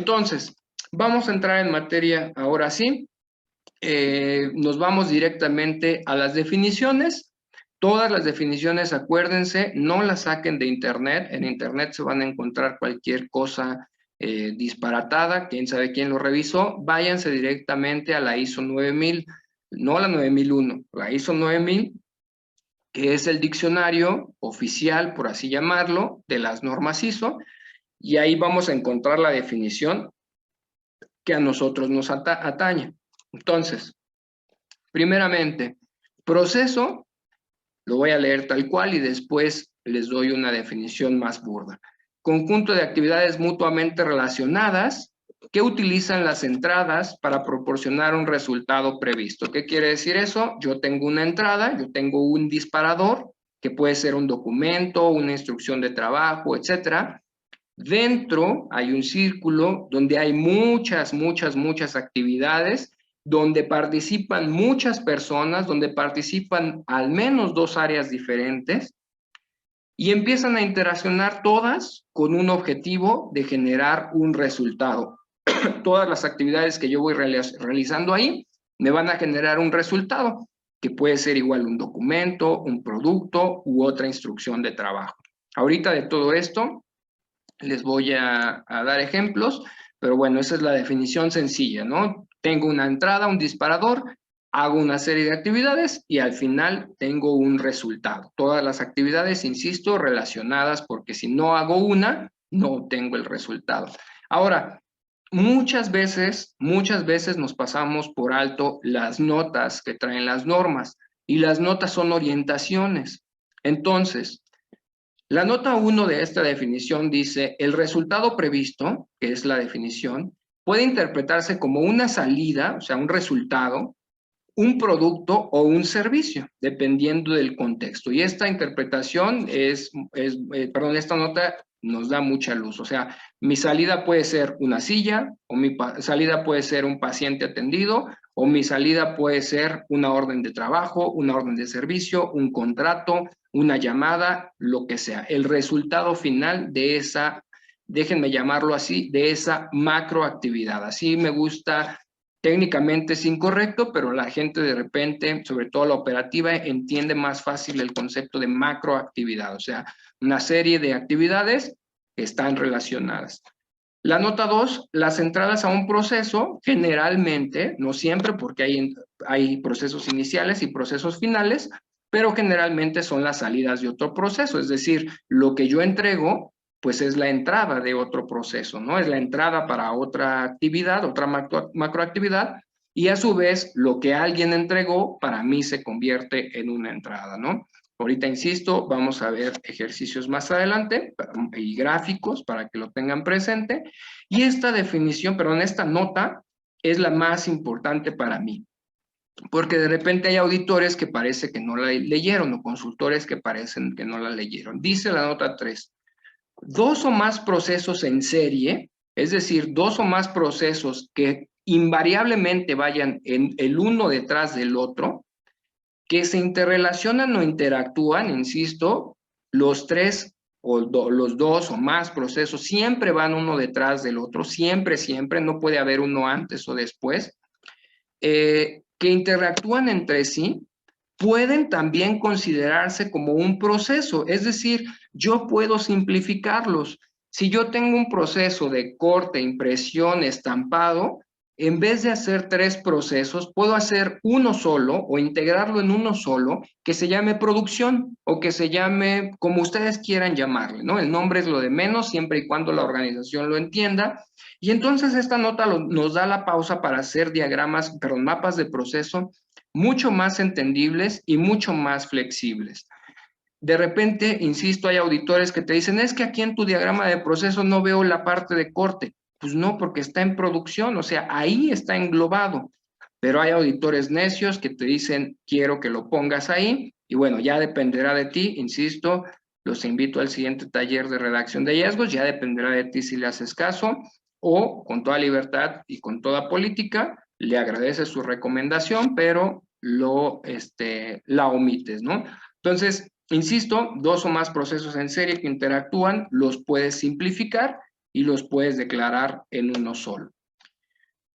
Entonces, vamos a entrar en materia ahora sí. Nos vamos directamente a las definiciones. Todas las definiciones, acuérdense, no las saquen de internet. En internet se van a encontrar cualquier cosa disparatada, quién sabe quién lo revisó. Váyanse directamente a la ISO 9000, no la 9001, la ISO 9000, que es el diccionario oficial, por así llamarlo, de las normas ISO, y ahí vamos a encontrar la definición que a nosotros nos atañe. Entonces, primeramente, proceso, lo voy a leer tal cual y después les doy una definición más burda. Conjunto de actividades mutuamente relacionadas que utilizan las entradas para proporcionar un resultado previsto. ¿Qué quiere decir eso? Yo tengo una entrada, yo tengo un disparador, que puede ser un documento, una instrucción de trabajo, etcétera. Dentro hay un círculo donde hay muchas actividades, donde participan muchas personas, donde participan al menos dos áreas diferentes y empiezan a interaccionar todas con un objetivo de generar un resultado. Todas las actividades que yo voy realizando ahí me van a generar un resultado, que puede ser igual un documento, un producto u otra instrucción de trabajo. Ahorita de todo esto les voy a dar ejemplos, pero bueno, esa es la definición sencilla, ¿no? Tengo una entrada, un disparador, hago una serie de actividades y al final tengo un resultado. Todas las actividades, insisto, relacionadas, porque si no hago una, no obtengo el resultado. Ahora, muchas veces nos pasamos por alto las notas que traen las normas, y las notas son orientaciones. Entonces, la nota 1 de esta definición dice: el resultado previsto, que es la definición, puede interpretarse como una salida, o sea, un resultado, un producto o un servicio, dependiendo del contexto. Y esta interpretación esta nota nos da mucha luz. O sea, mi salida puede ser una silla, o mi salida puede ser un paciente atendido, o mi salida puede ser una orden de trabajo, una orden de servicio, un contrato, una llamada, lo que sea. El resultado final de esa, déjenme llamarlo así, de esa macroactividad. Así me gusta. Técnicamente es incorrecto, pero la gente de repente, sobre todo la operativa, entiende más fácil el concepto de macroactividad, o sea, una serie de actividades que están relacionadas. La nota 2, las entradas a un proceso, generalmente, no siempre, porque hay procesos iniciales y procesos finales, pero generalmente son las salidas de otro proceso, es decir, lo que yo entrego pues es la entrada de otro proceso, ¿no? Es la entrada para otra actividad, otra macroactividad, y a su vez lo que alguien entregó para mí se convierte en una entrada, ¿no? Ahorita, insisto, vamos a ver ejercicios más adelante y gráficos para que lo tengan presente. Y esta definición, perdón, esta nota es la más importante para mí, porque de repente hay auditores que parece que no la leyeron o consultores que parecen que no la leyeron. Dice la nota 3, dos o más procesos en serie, es decir, dos o más procesos que invariablemente vayan en el uno detrás del otro, que se interrelacionan o interactúan, insisto, los tres o los dos o más procesos siempre van uno detrás del otro, siempre, no puede haber uno antes o después, que interactúan entre sí, pueden también considerarse como un proceso, es decir, yo puedo simplificarlos. Si yo tengo un proceso de corte, impresión, estampado, en vez de hacer tres procesos, puedo hacer uno solo o integrarlo en uno solo que se llame producción o que se llame como ustedes quieran llamarle, ¿no? El nombre es lo de menos, siempre y cuando la organización lo entienda. Y entonces esta nota nos da la pausa para hacer mapas de proceso mucho más entendibles y mucho más flexibles. De repente, insisto, hay auditores que te dicen, es que aquí en tu diagrama de proceso no veo la parte de corte. Pues no, porque está en producción, o sea, ahí está englobado. Pero hay auditores necios que te dicen, quiero que lo pongas ahí, y bueno, ya dependerá de ti, insisto, los invito al siguiente taller de redacción de hallazgos, ya dependerá de ti si le haces caso, o con toda libertad y con toda política, le agradeces su recomendación, pero la omites, ¿no? Entonces, insisto, dos o más procesos en serie que interactúan, los puedes simplificar y los puedes declarar en uno solo.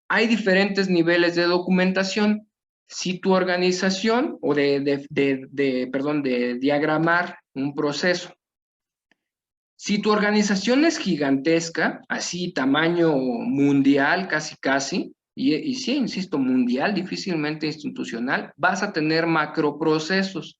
Hay diferentes niveles de documentación. Si tu organización, o de diagramar un proceso, si tu organización es gigantesca, así tamaño mundial casi, y sí, insisto, mundial, difícilmente institucional, vas a tener macroprocesos.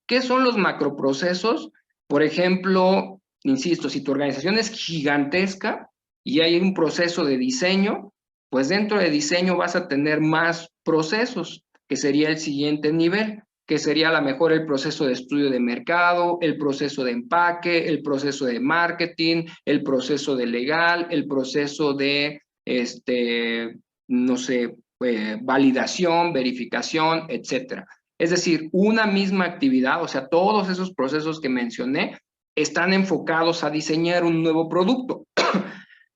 ¿Qué son los macroprocesos? Por ejemplo, insisto, si tu organización es gigantesca y hay un proceso de diseño, pues dentro de diseño vas a tener más procesos, que sería el siguiente nivel, que sería a lo mejor el proceso de estudio de mercado, el proceso de empaque, el proceso de marketing, el proceso de legal, el proceso de, no sé, validación, verificación, etcétera. Es decir, una misma actividad, o sea, todos esos procesos que mencioné están enfocados a diseñar un nuevo producto.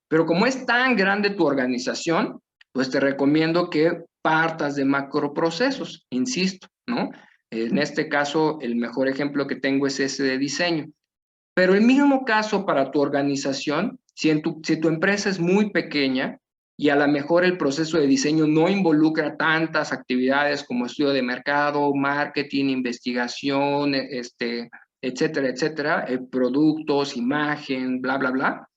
Pero como es tan grande tu organización, pues te recomiendo que partas de macroprocesos, insisto, ¿no? En este caso, el mejor ejemplo que tengo es ese de diseño. Pero el mismo caso para tu organización, si tu empresa es muy pequeña y a lo mejor el proceso de diseño no involucra tantas actividades como estudio de mercado, marketing, investigación, etcétera, etcétera, productos, imagen, bla, bla, bla.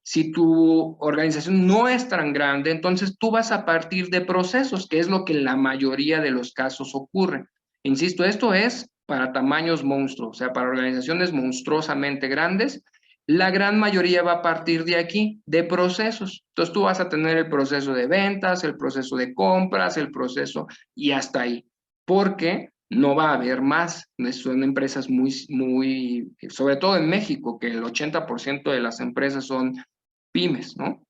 Si tu organización no es tan grande, entonces tú vas a partir de procesos, que es lo que en la mayoría de los casos ocurre. Insisto, esto es para tamaños monstruos, o sea, para organizaciones monstruosamente grandes, la gran mayoría va a partir de aquí, de procesos. Entonces tú vas a tener el proceso de ventas, el proceso de compras, el proceso y hasta ahí, porque no va a haber más. Son empresas muy, sobre todo en México, que el 80% de las empresas son pymes, ¿no?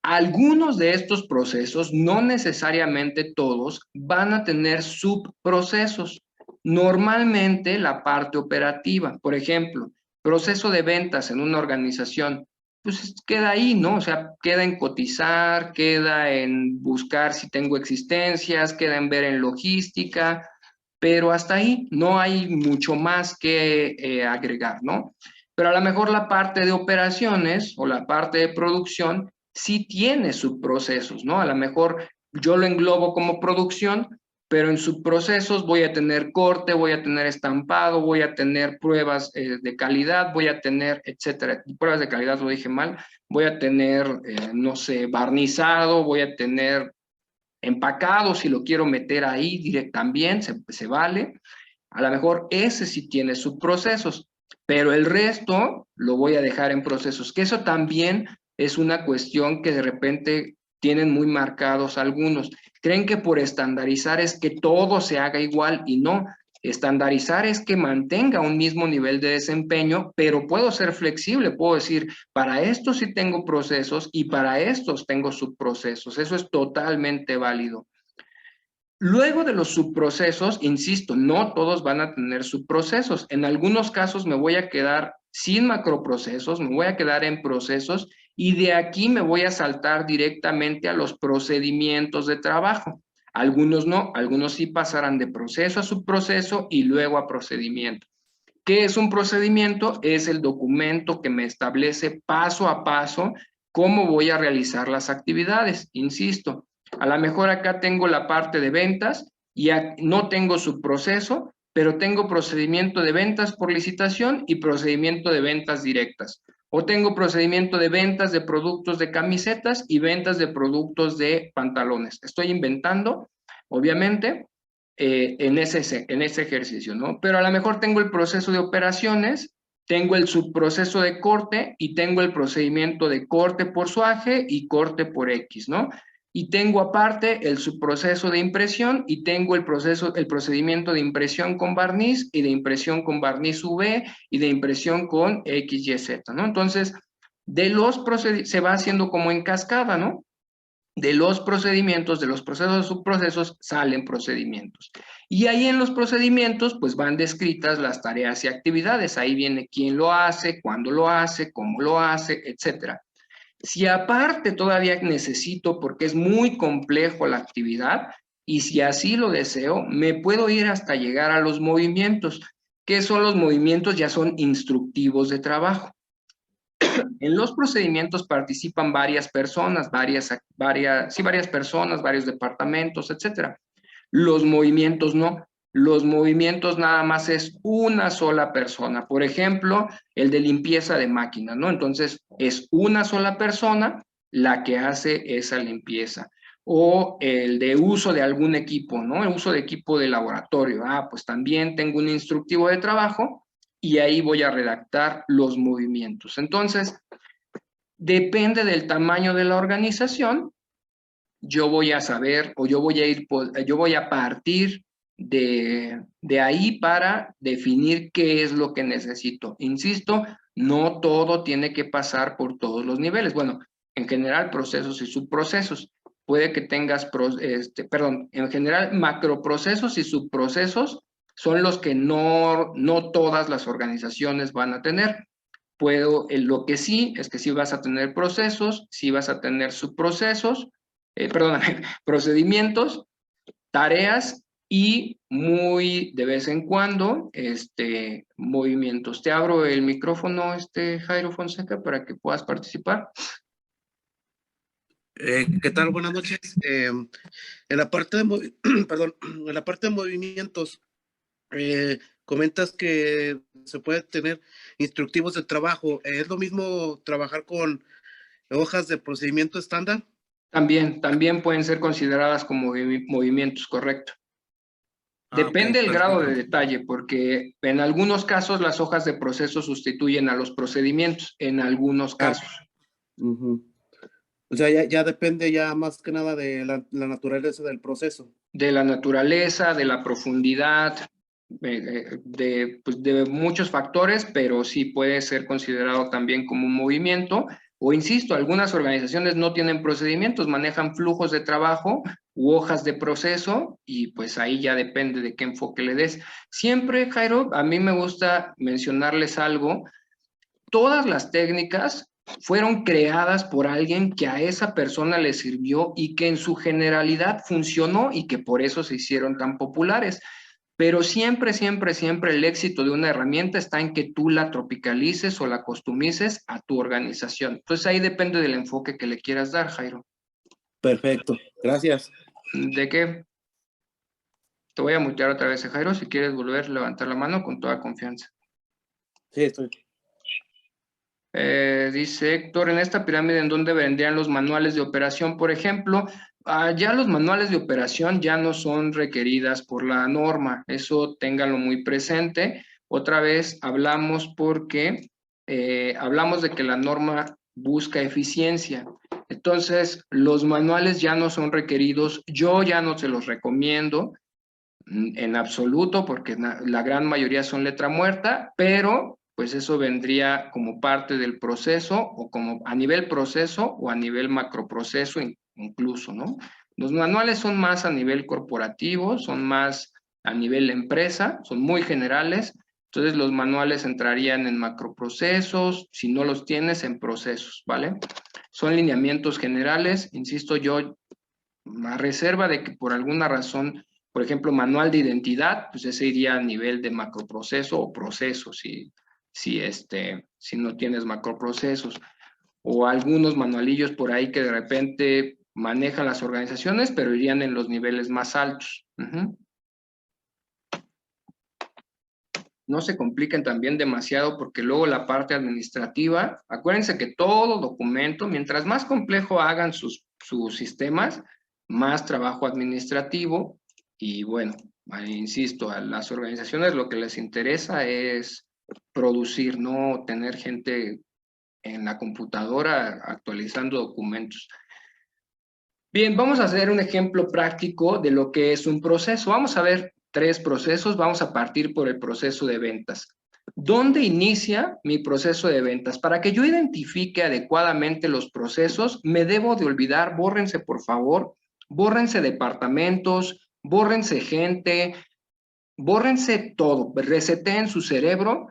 Algunos de estos procesos, no necesariamente todos, van a tener subprocesos. Normalmente la parte operativa, por ejemplo, proceso de ventas en una organización, pues queda ahí, ¿no? O sea, queda en cotizar, queda en buscar si tengo existencias, queda en ver en logística, pero hasta ahí no hay mucho más que agregar, ¿no? Pero a lo mejor la parte de operaciones o la parte de producción sí tiene subprocesos, ¿no? A lo mejor yo lo englobo como producción, pero en subprocesos voy a tener corte, voy a tener estampado, voy a tener pruebas de calidad, voy a tener, etcétera. Pruebas de calidad lo dije mal, voy a tener, no sé, barnizado, voy a tener empacado, si lo quiero meter ahí también, se vale. A lo mejor ese sí tiene subprocesos, pero el resto lo voy a dejar en procesos, que eso también es una cuestión que de repente tienen muy marcados algunos. Creen que por estandarizar es que todo se haga igual y no. Estandarizar es que mantenga un mismo nivel de desempeño, pero puedo ser flexible, puedo decir, para esto sí tengo procesos y para estos tengo subprocesos. Eso es totalmente válido. Luego de los subprocesos, insisto, no todos van a tener subprocesos. En algunos casos me voy a quedar sin macroprocesos, me voy a quedar en procesos y de aquí me voy a saltar directamente a los procedimientos de trabajo. Algunos no, algunos sí pasarán de proceso a subproceso y luego a procedimiento. ¿Qué es un procedimiento? Es el documento que me establece paso a paso cómo voy a realizar las actividades. Insisto, a lo mejor acá tengo la parte de ventas y no tengo subproceso, pero tengo procedimiento de ventas por licitación y procedimiento de ventas directas. O tengo procedimiento de ventas de productos de camisetas y ventas de productos de pantalones. Estoy inventando, obviamente, en ese ejercicio, ¿no? Pero a lo mejor tengo el proceso de operaciones, tengo el subproceso de corte y tengo el procedimiento de corte por SUAGE y corte por X, ¿no? Y tengo aparte el subproceso de impresión y tengo el procedimiento de impresión con barniz y de impresión con barniz UV y de impresión con XYZ, ¿no? Entonces, se va haciendo como en cascada, ¿no? De los procedimientos, de los procesos, subprocesos, salen procedimientos. Y ahí en los procedimientos, pues van descritas las tareas y actividades. Ahí viene quién lo hace, cuándo lo hace, cómo lo hace, etcétera. Si aparte todavía necesito, porque es muy complejo la actividad, y si así lo deseo, me puedo ir hasta llegar a los movimientos. ¿Qué son los movimientos? Ya son instructivos de trabajo. En los procedimientos participan varias personas, varias personas, varios departamentos, etcétera. Los movimientos no. Los movimientos nada más es una sola persona. Por ejemplo, el de limpieza de máquinas, ¿no? Entonces, es una sola persona la que hace esa limpieza. O el de uso de algún equipo, ¿no? El uso de equipo de laboratorio. Ah, pues también tengo un instructivo de trabajo y ahí voy a redactar los movimientos. Entonces, depende del tamaño de la organización, yo voy a saber o yo voy a partir de ahí para definir qué es lo que necesito. Insisto, no todo tiene que pasar por todos los niveles. Bueno, en general procesos y subprocesos. Puede que tengas, en general macroprocesos y subprocesos son los que no todas las organizaciones van a tener. Lo que sí es que sí vas a tener procesos, sí vas a tener subprocesos, perdóname, procedimientos, tareas y muy de vez en cuando, movimientos. Te abro el micrófono, Jairo Fonseca, para que puedas participar. ¿Qué tal? Buenas noches. En la parte de, perdón, en la parte de movimientos, comentas que se puede tener instructivos de trabajo. ¿Es lo mismo trabajar con hojas de procedimiento estándar? También pueden ser consideradas como movimientos, correcto. Depende Ok, del grado de detalle, porque en algunos casos las hojas de proceso sustituyen a los procedimientos, en algunos casos. O sea, ya depende ya más que nada de la naturaleza del proceso. De la naturaleza, de la profundidad, de muchos factores, pero sí puede ser considerado también como un movimiento. O insisto, algunas organizaciones no tienen procedimientos, manejan flujos de trabajo u hojas de proceso y pues ahí ya depende de qué enfoque le des. Siempre, Jairo, a mí me gusta mencionarles algo. Todas las técnicas fueron creadas por alguien que a esa persona le sirvió y que en su generalidad funcionó y que por eso se hicieron tan populares. Pero siempre, siempre, siempre el éxito de una herramienta está en que tú la tropicalices o la customices a tu organización. Entonces ahí depende del enfoque que le quieras dar, Jairo. Perfecto, gracias. ¿De qué? Te voy a mutear otra vez, Jairo, si quieres volver a levantar la mano con toda confianza. Sí, estoy. Dice Héctor, en esta pirámide, ¿en dónde vendrían los manuales de operación? Por ejemplo, ya los manuales de operación ya no son requeridas por la norma, eso ténganlo muy presente. Otra vez hablamos porque hablamos de que la norma busca eficiencia. Entonces, los manuales ya no son requeridos, yo ya no se los recomiendo en absoluto porque la gran mayoría son letra muerta, pero pues eso vendría como parte del proceso o como a nivel proceso o a nivel macroproceso incluso, ¿no? Los manuales son más a nivel corporativo, son más a nivel empresa, son muy generales, entonces los manuales entrarían en macroprocesos, si no los tienes en procesos, ¿vale? Son lineamientos generales, insisto yo, a reserva de que por alguna razón, por ejemplo, manual de identidad, pues ese iría a nivel de macroproceso o proceso, si no tienes macroprocesos. O algunos manualillos por ahí que de repente manejan las organizaciones, pero irían en los niveles más altos. No se compliquen también demasiado porque luego la parte administrativa, acuérdense que todo documento, mientras más complejo hagan sus sistemas, más trabajo administrativo y bueno, insisto, a las organizaciones lo que les interesa es producir, no tener gente en la computadora actualizando documentos. Bien, vamos a hacer un ejemplo práctico de lo que es un proceso. Vamos a ver 3 procesos, vamos a partir por el proceso de ventas. ¿Dónde inicia mi proceso de ventas? Para que yo identifique adecuadamente los procesos, me debo de olvidar, bórrense por favor, bórrense departamentos, bórrense gente, bórrense todo, reseteen su cerebro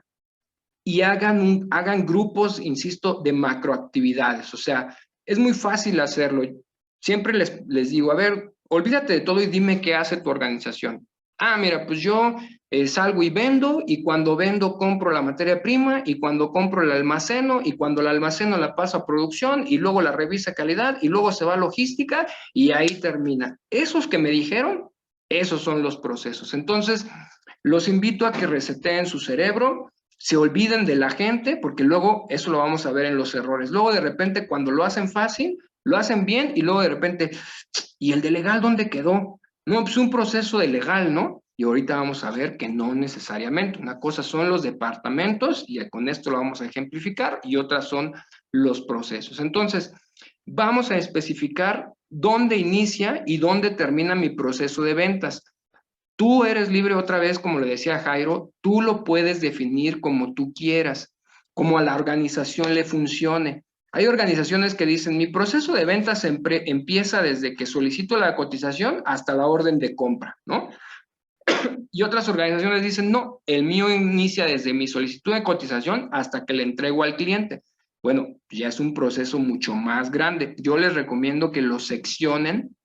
y hagan grupos, insisto, de macroactividades. O sea, es muy fácil hacerlo. Siempre les digo, a ver, olvídate de todo y dime qué hace tu organización. Ah, mira, pues yo salgo y vendo, y cuando vendo compro la materia prima, y cuando compro el almaceno, y cuando la almaceno la paso a producción, y luego la revisa calidad, y luego se va a logística, y ahí termina. Esos que me dijeron, esos son los procesos. Entonces, los invito a que reseteen su cerebro, se olviden de la gente, porque luego eso lo vamos a ver en los errores. Luego de repente cuando lo hacen fácil, lo hacen bien, y luego de repente, ¿y el de legal dónde quedó? No, pues un proceso de legal, ¿no? Y ahorita vamos a ver que no necesariamente. Una cosa son los departamentos, y con esto lo vamos a ejemplificar, y otras son los procesos. Entonces, vamos a especificar dónde inicia y dónde termina mi proceso de ventas. Tú eres libre otra vez, como le decía Jairo, tú lo puedes definir como tú quieras, como a la organización le funcione. Hay organizaciones que dicen, mi proceso de ventas empieza desde que solicito la cotización hasta la orden de compra, ¿no? Y otras organizaciones dicen, no, el mío inicia desde mi solicitud de cotización hasta que le entrego al cliente. Bueno, ya es un proceso mucho más grande. Yo les recomiendo que lo seccionen,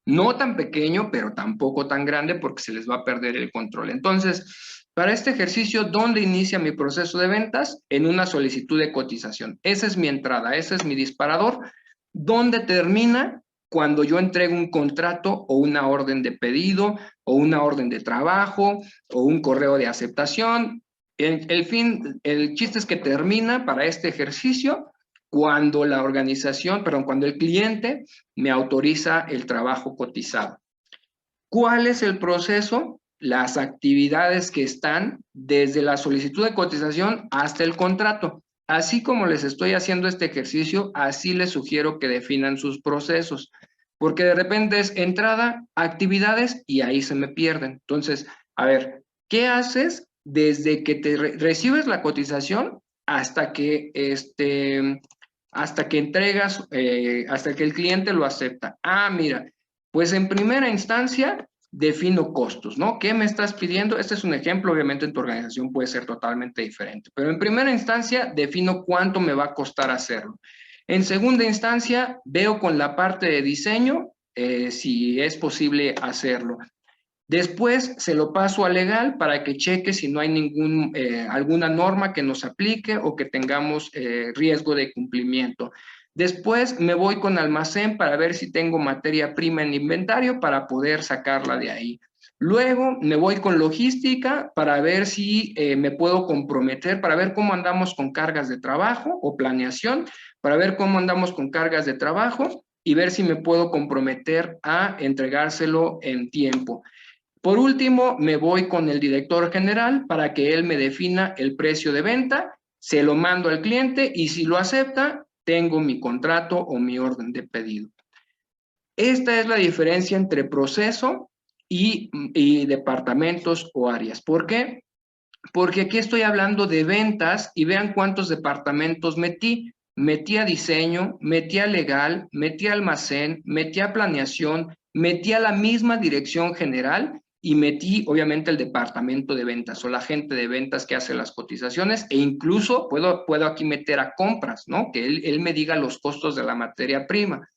no tan pequeño, pero tampoco tan grande, porque se les va a perder el control. Entonces, para este ejercicio, ¿dónde inicia mi proceso de ventas? En una solicitud de cotización. Esa es mi entrada, ese es mi disparador. ¿Dónde termina? Cuando yo entrego un contrato o una orden de pedido o una orden de trabajo o un correo de aceptación. El chiste es que termina para este ejercicio cuando la organización, perdón, cuando el cliente me autoriza el trabajo cotizado. ¿Cuál es el proceso? Las actividades que están desde la solicitud de cotización hasta el contrato. Así como les estoy haciendo este ejercicio, así les sugiero que definan sus procesos, porque de repente es entrada, actividades, y ahí se me pierden. Entonces, a ver, ¿qué haces desde que te recibes la cotización hasta que entregas, hasta que el cliente lo acepta? Ah, mira, pues en primera instancia defino costos, ¿no? ¿Qué me estás pidiendo? Este es un ejemplo, obviamente en tu organización puede ser totalmente diferente, pero en primera instancia defino cuánto me va a costar hacerlo. En segunda instancia, veo con la parte de diseño si es posible hacerlo. Después se lo paso a legal para que cheque si no hay alguna norma que nos aplique o que tengamos riesgo de cumplimiento. Después me voy con almacén para ver si tengo materia prima en inventario para poder sacarla de ahí. Luego me voy con logística para ver si me puedo comprometer, para ver cómo andamos con cargas de trabajo o planeación, para ver cómo andamos con cargas de trabajo y ver si me puedo comprometer a entregárselo en tiempo. Por último, me voy con el director general para que él me defina el precio de venta, se lo mando al cliente y si lo acepta, tengo mi contrato o mi orden de pedido. Esta es la diferencia entre proceso y departamentos o áreas. ¿Por qué? Porque aquí estoy hablando de ventas y vean cuántos departamentos metí. Metí a diseño, metí a legal, metí a almacén, metí a planeación, metí a la misma dirección general y metí obviamente el departamento de ventas o la gente de ventas que hace las cotizaciones, e incluso puedo aquí meter a compras, ¿no? Que él me diga los costos de la materia prima.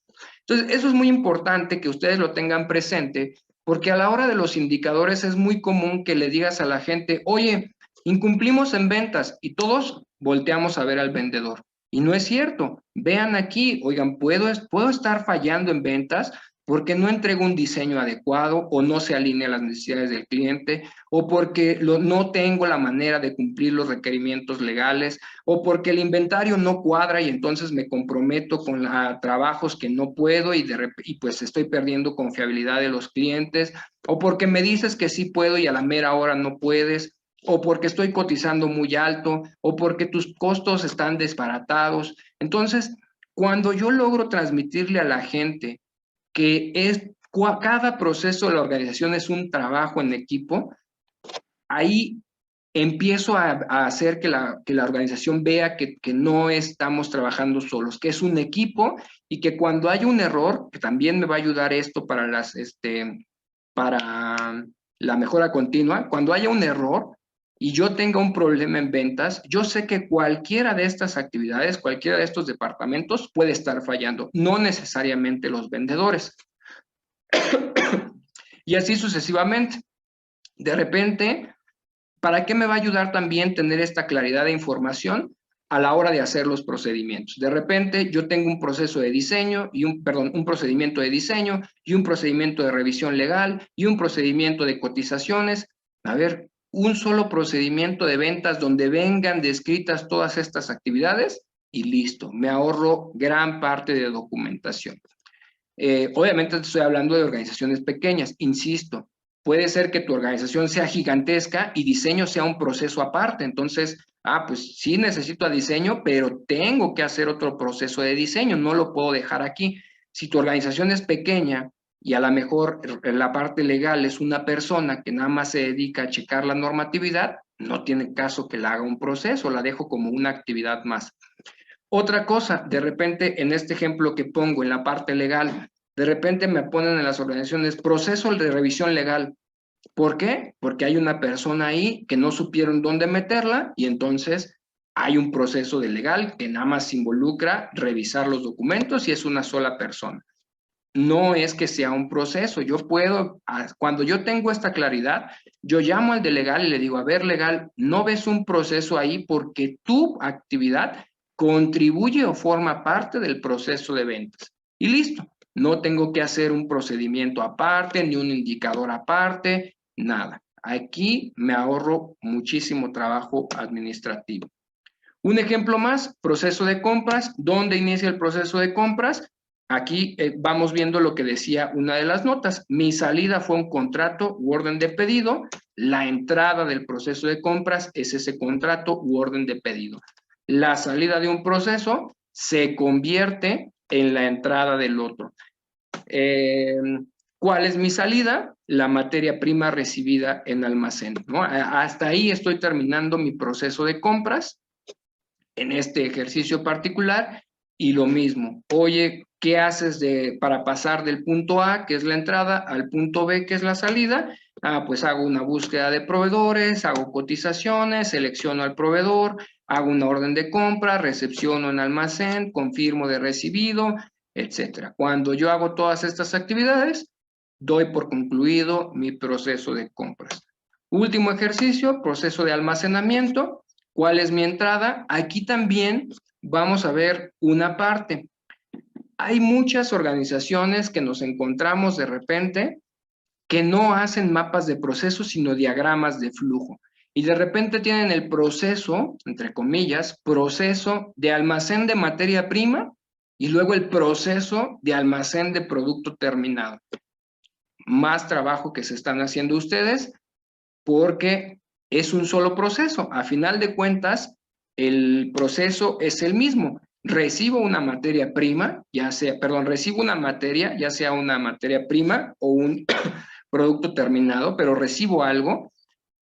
Entonces, eso es muy importante que ustedes lo tengan presente, porque a la hora de los indicadores es muy común que le digas a la gente, oye, incumplimos en ventas, y todos volteamos a ver al vendedor. Y no es cierto. Vean aquí, oigan, puedo estar fallando en ventas porque no entrego un diseño adecuado o no se alinea a las necesidades del cliente o porque no tengo la manera de cumplir los requerimientos legales o porque el inventario no cuadra y entonces me comprometo con trabajos que no puedo y pues estoy perdiendo confiabilidad de los clientes, o porque me dices que sí puedo y a la mera hora no puedes, o porque estoy cotizando muy alto, o porque tus costos están desbaratados. Entonces, cuando yo logro transmitirle a la gente que cada proceso de la organización es un trabajo en equipo, ahí empiezo a hacer que la organización vea que no estamos trabajando solos, que es un equipo y que cuando hay un error, que también me va a ayudar esto para la mejora continua, cuando haya un error y yo tenga un problema en ventas, yo sé que cualquiera de estas actividades, cualquiera de estos departamentos puede estar fallando, no necesariamente los vendedores. Y así sucesivamente. De repente, ¿para qué me va a ayudar también tener esta claridad de información a la hora de hacer los procedimientos? De repente yo tengo un proceso de diseño y un procedimiento de diseño y un procedimiento de revisión legal y un procedimiento de cotizaciones. A ver, un solo procedimiento de ventas donde vengan descritas todas estas actividades y listo, me ahorro gran parte de documentación. Obviamente estoy hablando de organizaciones pequeñas, insisto, puede ser que tu organización sea gigantesca y diseño sea un proceso aparte, entonces, pues sí necesito a diseño, pero tengo que hacer otro proceso de diseño, no lo puedo dejar aquí. Si tu organización es pequeña y a lo mejor la parte legal es una persona que nada más se dedica a checar la normatividad, no tiene caso que la haga un proceso, la dejo como una actividad más. Otra cosa, de repente en este ejemplo que pongo en la parte legal, de repente me ponen en las organizaciones proceso de revisión legal. ¿Por qué? Porque hay una persona ahí que no supieron dónde meterla y entonces hay un proceso de legal que nada más involucra revisar los documentos y es una sola persona. No es que sea un proceso, yo puedo, cuando yo tengo esta claridad, yo llamo al de legal y le digo, a ver, legal, ¿no ves un proceso ahí porque tu actividad contribuye o forma parte del proceso de ventas? Y listo, no tengo que hacer un procedimiento aparte, ni un indicador aparte, nada. Aquí me ahorro muchísimo trabajo administrativo. Un ejemplo más, proceso de compras. ¿Dónde inicia el proceso de compras? Aquí vamos viendo lo que decía una de las notas. Mi salida fue un contrato u orden de pedido. La entrada del proceso de compras es ese contrato u orden de pedido. La salida de un proceso se convierte en la entrada del otro. ¿Cuál es mi salida? La materia prima recibida en almacén, ¿no? Hasta ahí estoy terminando mi proceso de compras en este ejercicio particular y lo mismo. Oye, ¿qué haces para pasar del punto A, que es la entrada, al punto B, que es la salida? Pues hago una búsqueda de proveedores, hago cotizaciones, selecciono al proveedor, hago una orden de compra, recepciono en almacén, confirmo de recibido, etcétera. Cuando yo hago todas estas actividades, doy por concluido mi proceso de compras. Último ejercicio, proceso de almacenamiento. ¿Cuál es mi entrada? Aquí también vamos a ver una parte. Hay muchas organizaciones que nos encontramos de repente que no hacen mapas de proceso, sino diagramas de flujo. Y de repente tienen el proceso, entre comillas, proceso de almacén de materia prima y luego el proceso de almacén de producto terminado. Más trabajo que se están haciendo ustedes porque es un solo proceso. A final de cuentas, el proceso es el mismo. Recibo una materia prima, recibo una materia, ya sea una materia prima o un producto terminado, pero recibo algo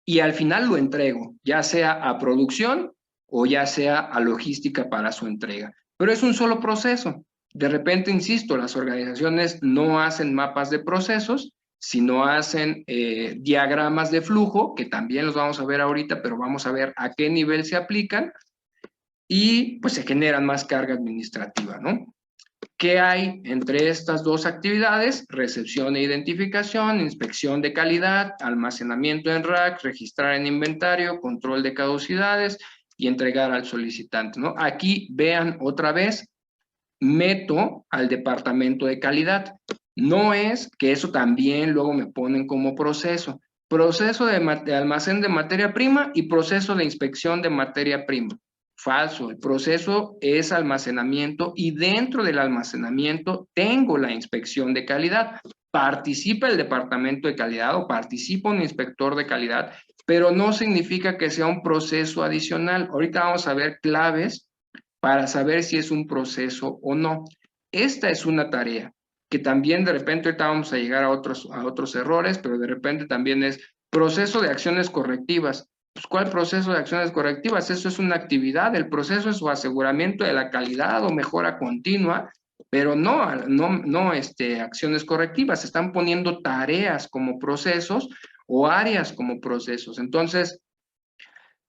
y al final lo entrego, ya sea a producción o ya sea a logística para su entrega. Pero es un solo proceso. De repente, insisto, las organizaciones no hacen mapas de procesos, sino hacen diagramas de flujo, que también los vamos a ver ahorita, pero vamos a ver a qué nivel se aplican, y pues se generan más carga administrativa, ¿no? ¿Qué hay entre estas dos actividades? Recepción e identificación, inspección de calidad, almacenamiento en rack, registrar en inventario, control de caducidades y entregar al solicitante, ¿no? Aquí vean otra vez, meto al departamento de calidad. No es que eso también luego me ponen como proceso. Proceso de almacén de materia prima y proceso de inspección de materia prima. Falso, el proceso es almacenamiento y dentro del almacenamiento tengo la inspección de calidad. Participa el departamento de calidad o participa un inspector de calidad, pero no significa que sea un proceso adicional. Ahorita vamos a ver claves para saber si es un proceso o no. Esta es una tarea que también de repente ahorita vamos a llegar a otros errores, pero de repente también es proceso de acciones correctivas. Pues, ¿cuál proceso de acciones correctivas? Eso es una actividad, el proceso es su aseguramiento de la calidad o mejora continua, pero no acciones correctivas, se están poniendo tareas como procesos o áreas como procesos. Entonces,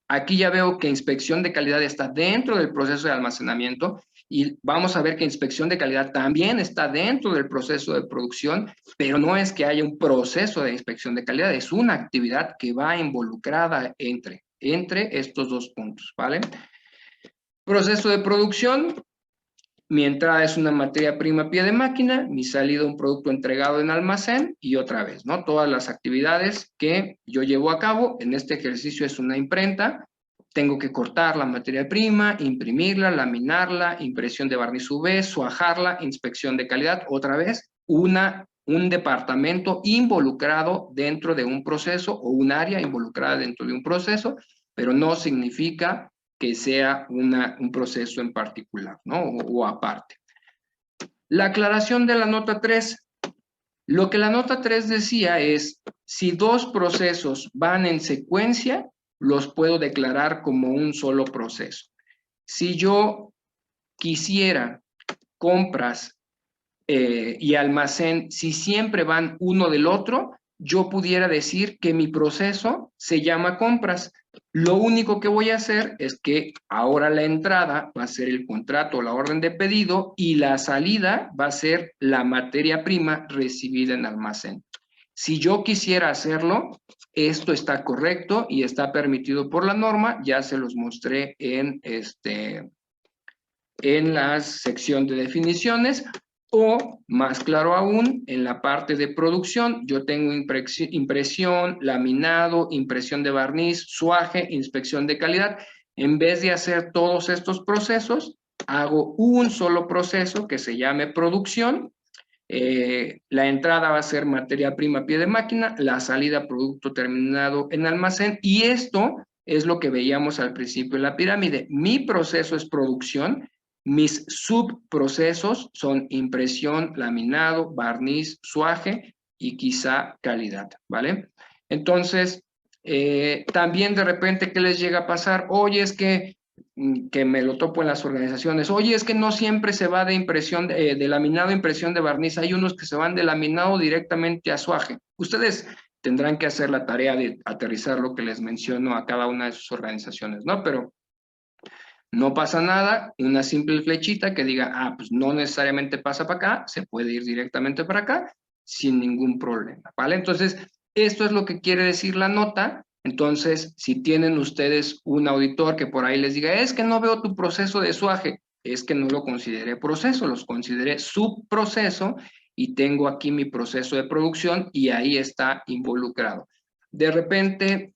aquí ya veo que inspección de calidad está dentro del proceso de almacenamiento Y vamos a ver que inspección de calidad también está dentro del proceso de producción, pero no es que haya un proceso de inspección de calidad, es una actividad que va involucrada entre estos dos puntos, ¿vale? Proceso de producción, mi entrada es una materia prima a pie de máquina, mi salida un producto entregado en almacén y otra vez, ¿no? Todas las actividades que yo llevo a cabo, en este ejercicio es una imprenta, tengo que cortar la materia prima, imprimirla, laminarla, impresión de barniz UV, suajarla, inspección de calidad, otra vez, un departamento involucrado dentro de un proceso o un área involucrada dentro de un proceso, pero no significa que sea un proceso en particular, ¿no? O aparte. La aclaración de la nota 3. Lo que la nota 3 decía es, si dos procesos van en secuencia, los puedo declarar como un solo proceso. Si yo quisiera compras y almacén, si siempre van uno del otro, yo pudiera decir que mi proceso se llama compras. Lo único que voy a hacer es que ahora la entrada va a ser el contrato o la orden de pedido y la salida va a ser la materia prima recibida en almacén. Si yo quisiera hacerlo, esto está correcto y está permitido por la norma, ya se los mostré en la sección de definiciones, o más claro aún, en la parte de producción, yo tengo impresión, laminado, impresión de barniz, suaje, inspección de calidad. En vez de hacer todos estos procesos, hago un solo proceso que se llame producción. La entrada va a ser materia prima a pie de máquina, la salida producto terminado en almacén, y esto es lo que veíamos al principio de la pirámide. Mi proceso es producción, mis subprocesos son impresión, laminado, barniz, suaje y quizá calidad, ¿vale? Entonces, también de repente, ¿qué les llega a pasar? Oye, es que me lo topo en las organizaciones. Oye, es que no siempre se va de impresión, de laminado a impresión de barniz. Hay unos que se van de laminado directamente a suaje. Ustedes tendrán que hacer la tarea de aterrizar lo que les menciono a cada una de sus organizaciones, ¿no? Pero no pasa nada, una simple flechita que diga, ah, pues no necesariamente pasa para acá, se puede ir directamente para acá sin ningún problema, ¿vale? Entonces, esto es lo que quiere decir la nota. Entonces, si tienen ustedes un auditor que por ahí les diga, es que no veo tu proceso de suaje, es que no lo consideré proceso, los consideré subproceso y tengo aquí mi proceso de producción y ahí está involucrado. De repente,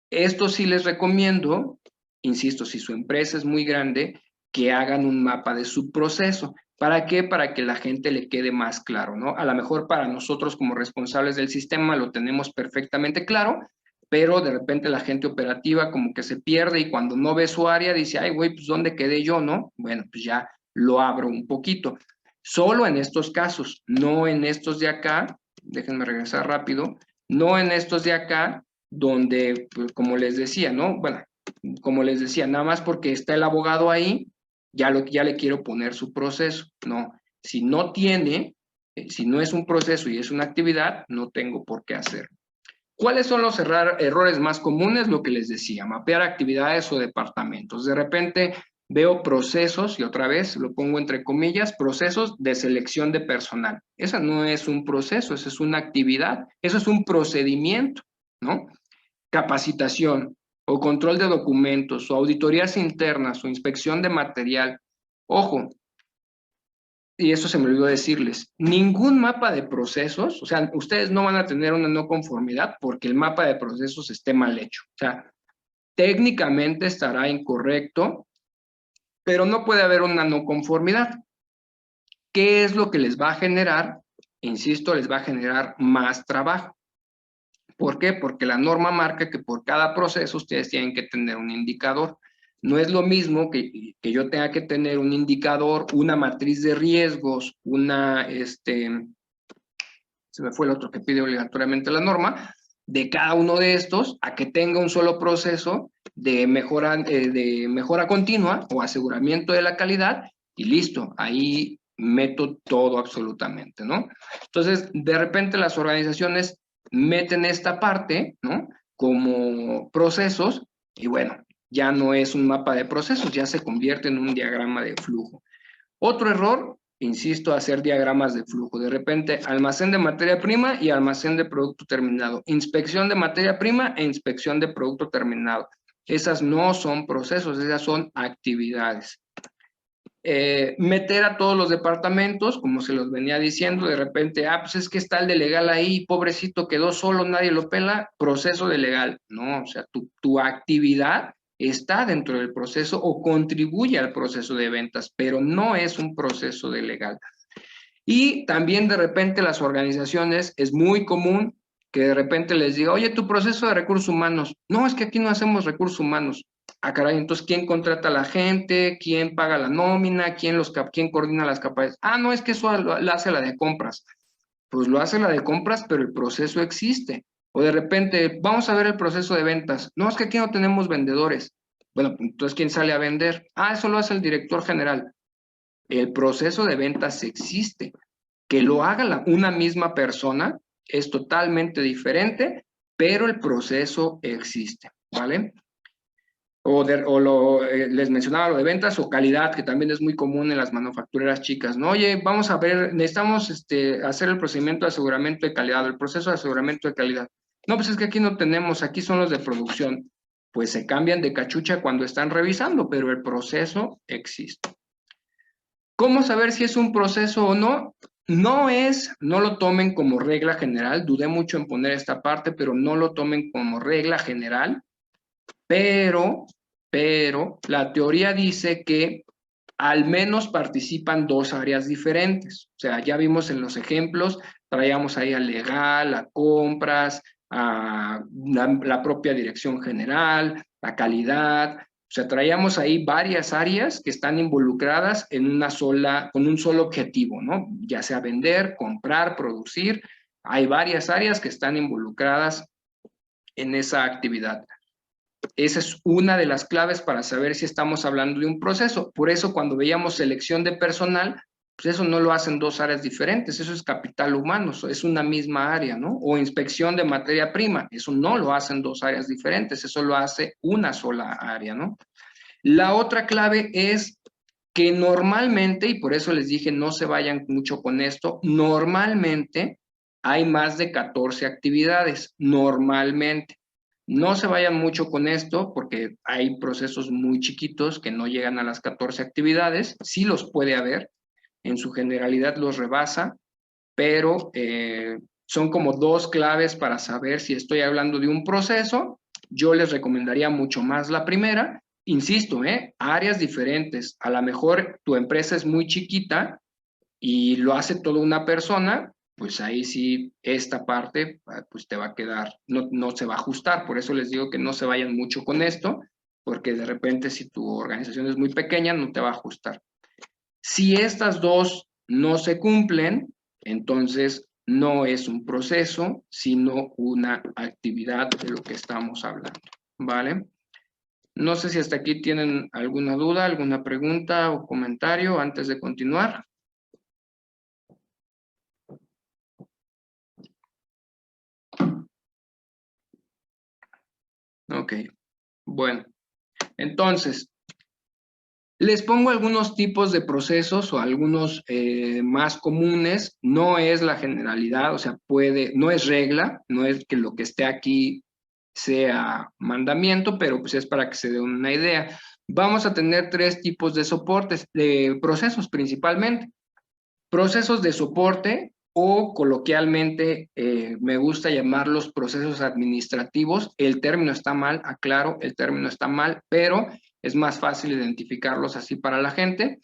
esto sí les recomiendo, insisto, si su empresa es muy grande, que hagan un mapa de su proceso. ¿Para qué? Para que la gente le quede más claro, ¿no? A lo mejor para nosotros como responsables del sistema lo tenemos perfectamente claro, pero de repente la gente operativa como que se pierde y cuando no ve su área dice, ay, güey, pues ¿dónde quedé yo, no? Bueno, pues ya lo abro un poquito. Solo en estos casos, no en estos de acá, déjenme regresar rápido, no en estos de acá, donde, pues, como les decía, ¿no? Bueno, como les decía, nada más porque está el abogado ahí, ya le quiero poner su proceso. No, si no tiene, si no es un proceso y es una actividad, no tengo por qué hacerlo. ¿Cuáles son los errores más comunes? Lo que les decía, mapear actividades o departamentos. De repente veo procesos, y otra vez lo pongo entre comillas, procesos de selección de personal. Esa no es un proceso, esa es una actividad, eso es un procedimiento, ¿no? Capacitación o control de documentos o auditorías internas o inspección de material. Ojo, y eso se me olvidó decirles, ningún mapa de procesos, o sea, ustedes no van a tener una no conformidad porque el mapa de procesos esté mal hecho. O sea, técnicamente estará incorrecto, pero no puede haber una no conformidad. ¿Qué es lo que les va a generar? Insisto, les va a generar más trabajo. ¿Por qué? Porque la norma marca que por cada proceso ustedes tienen que tener un indicador. No es lo mismo que yo tenga que tener un indicador, una matriz de riesgos, se me fue el otro que pide obligatoriamente la norma, de cada uno de estos, a que tenga un solo proceso de mejora continua o aseguramiento de la calidad y listo, ahí meto todo absolutamente, ¿no? Entonces, de repente las organizaciones meten esta parte, ¿no? Como procesos y bueno, ya no es un mapa de procesos, ya se convierte en un diagrama de flujo. Otro error, insisto, hacer diagramas de flujo. De repente, almacén de materia prima y almacén de producto terminado. Inspección de materia prima e inspección de producto terminado. Esas no son procesos, esas son actividades. Meter a todos los departamentos, como se los venía diciendo, de repente, pues es que está el de legal ahí, pobrecito, quedó solo, nadie lo pela, proceso de legal. No, o sea, tu actividad está dentro del proceso o contribuye al proceso de ventas, pero no es un proceso de legal. Y también de repente las organizaciones, es muy común que de repente les diga, oye, tu proceso de recursos humanos, no, es que aquí no hacemos recursos humanos. Ah, caray, entonces, ¿quién contrata a la gente? ¿Quién paga la nómina? ¿Quién coordina las capacidades? Ah, no, es que eso lo hace la de compras. Pues lo hace la de compras, pero el proceso existe. O de repente, vamos a ver el proceso de ventas. No, es que aquí no tenemos vendedores. Bueno, entonces, ¿quién sale a vender? Ah, eso lo hace el director general. El proceso de ventas existe. Que lo haga una misma persona es totalmente diferente, pero el proceso existe, ¿vale? Les mencionaba lo de ventas o calidad, que también es muy común en las manufactureras chicas, ¿no? Oye, vamos a ver, necesitamos hacer el procedimiento de aseguramiento de calidad, el proceso de aseguramiento de calidad. No, pues es que aquí no tenemos, aquí son los de producción. Pues se cambian de cachucha cuando están revisando, pero el proceso existe. ¿Cómo saber si es un proceso o no? No lo tomen como regla general, dudé mucho en poner esta parte, pero no lo tomen como regla general, pero la teoría dice que al menos participan dos áreas diferentes. O sea, ya vimos en los ejemplos, traíamos ahí al legal, a compras, a la propia dirección general, la calidad. O sea, traíamos ahí varias áreas que están involucradas en con un solo objetivo, ¿no? Ya sea vender, comprar, producir. Hay varias áreas que están involucradas en esa actividad. Esa es una de las claves para saber si estamos hablando de un proceso. Por eso cuando veíamos selección de personal, pues eso no lo hacen dos áreas diferentes, eso es capital humano, es una misma área, ¿no? O inspección de materia prima, eso no lo hacen dos áreas diferentes, eso lo hace una sola área, ¿no? La otra clave es que normalmente, y por eso les dije no se vayan mucho con esto, normalmente hay más de 14 actividades, normalmente. No se vayan mucho con esto porque hay procesos muy chiquitos que no llegan a las 14 actividades, sí los puede haber, en su generalidad los rebasa, pero son como dos claves para saber si estoy hablando de un proceso. Yo les recomendaría mucho más la primera. Insisto, áreas diferentes. A lo mejor tu empresa es muy chiquita y lo hace toda una persona, pues ahí sí esta parte pues te va a quedar, no se va a ajustar. Por eso les digo que no se vayan mucho con esto, porque de repente si tu organización es muy pequeña no te va a ajustar. Si estas dos no se cumplen, entonces no es un proceso, sino una actividad de lo que estamos hablando, ¿vale? No sé si hasta aquí tienen alguna duda, alguna pregunta o comentario antes de continuar. Ok, bueno, entonces, les pongo algunos tipos de procesos o algunos más comunes, no es la generalidad, o sea, no es regla, no es que lo que esté aquí sea mandamiento, pero pues es para que se dé una idea. Vamos a tener tres tipos de soportes, de procesos principalmente. Procesos de soporte o coloquialmente me gusta llamarlos procesos administrativos. El término está mal, aclaro, el término está mal, pero es más fácil identificarlos así para la gente.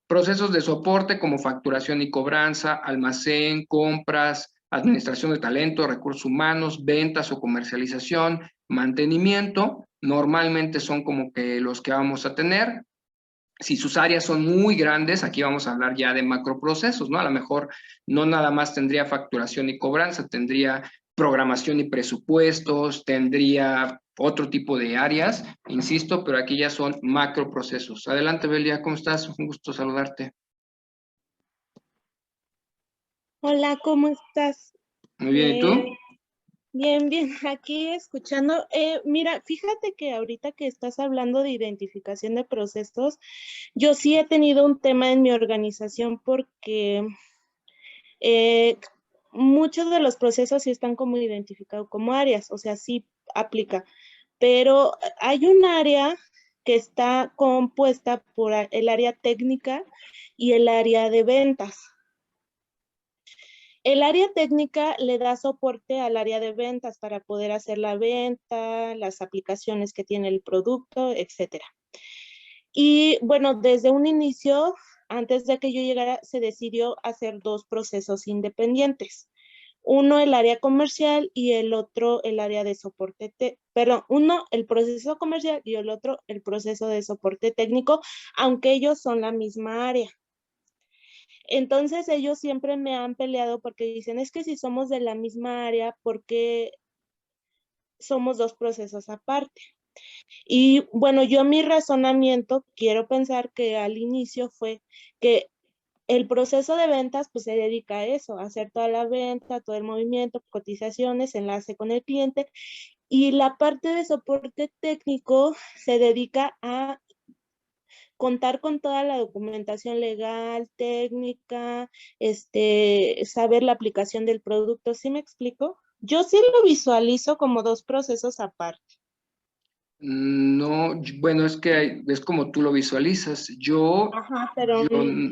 Procesos de soporte como facturación y cobranza, almacén, compras, administración de talento, recursos humanos, ventas o comercialización, mantenimiento, normalmente son como que los que vamos a tener. Si sus áreas son muy grandes, aquí vamos a hablar ya de macroprocesos, ¿no? A lo mejor no nada más tendría facturación y cobranza, tendría programación y presupuestos, tendría otro tipo de áreas, insisto, pero aquí ya son macroprocesos. Adelante, Belia, ¿cómo estás? Un gusto saludarte. Hola, ¿cómo estás? Muy bien, ¿y tú? Bien, bien, aquí escuchando. Mira, fíjate que ahorita que estás hablando de identificación de procesos, yo sí he tenido un tema en mi organización porque eh, muchos de los procesos sí están como identificados como áreas, o sea, sí aplica, pero hay un área que está compuesta por el área técnica y el área de ventas. El área técnica le da soporte al área de ventas para poder hacer la venta, las aplicaciones que tiene el producto, etcétera. Y bueno, desde un inicio, antes de que yo llegara, se decidió hacer dos procesos independientes. Uno el área comercial y el otro el área de soporte, perdón, uno el proceso comercial y el otro el proceso de soporte técnico, aunque ellos son la misma área. Entonces ellos siempre me han peleado porque dicen, es que si somos de la misma área, ¿por qué somos dos procesos aparte? Y bueno, yo mi razonamiento, quiero pensar que al inicio fue que el proceso de ventas pues se dedica a eso, a hacer toda la venta, todo el movimiento, cotizaciones, enlace con el cliente, y la parte de soporte técnico se dedica a contar con toda la documentación legal, técnica, saber la aplicación del producto. ¿Sí me explico? Yo sí lo visualizo como dos procesos aparte. No, bueno, es que es como tú lo visualizas. Ajá, pero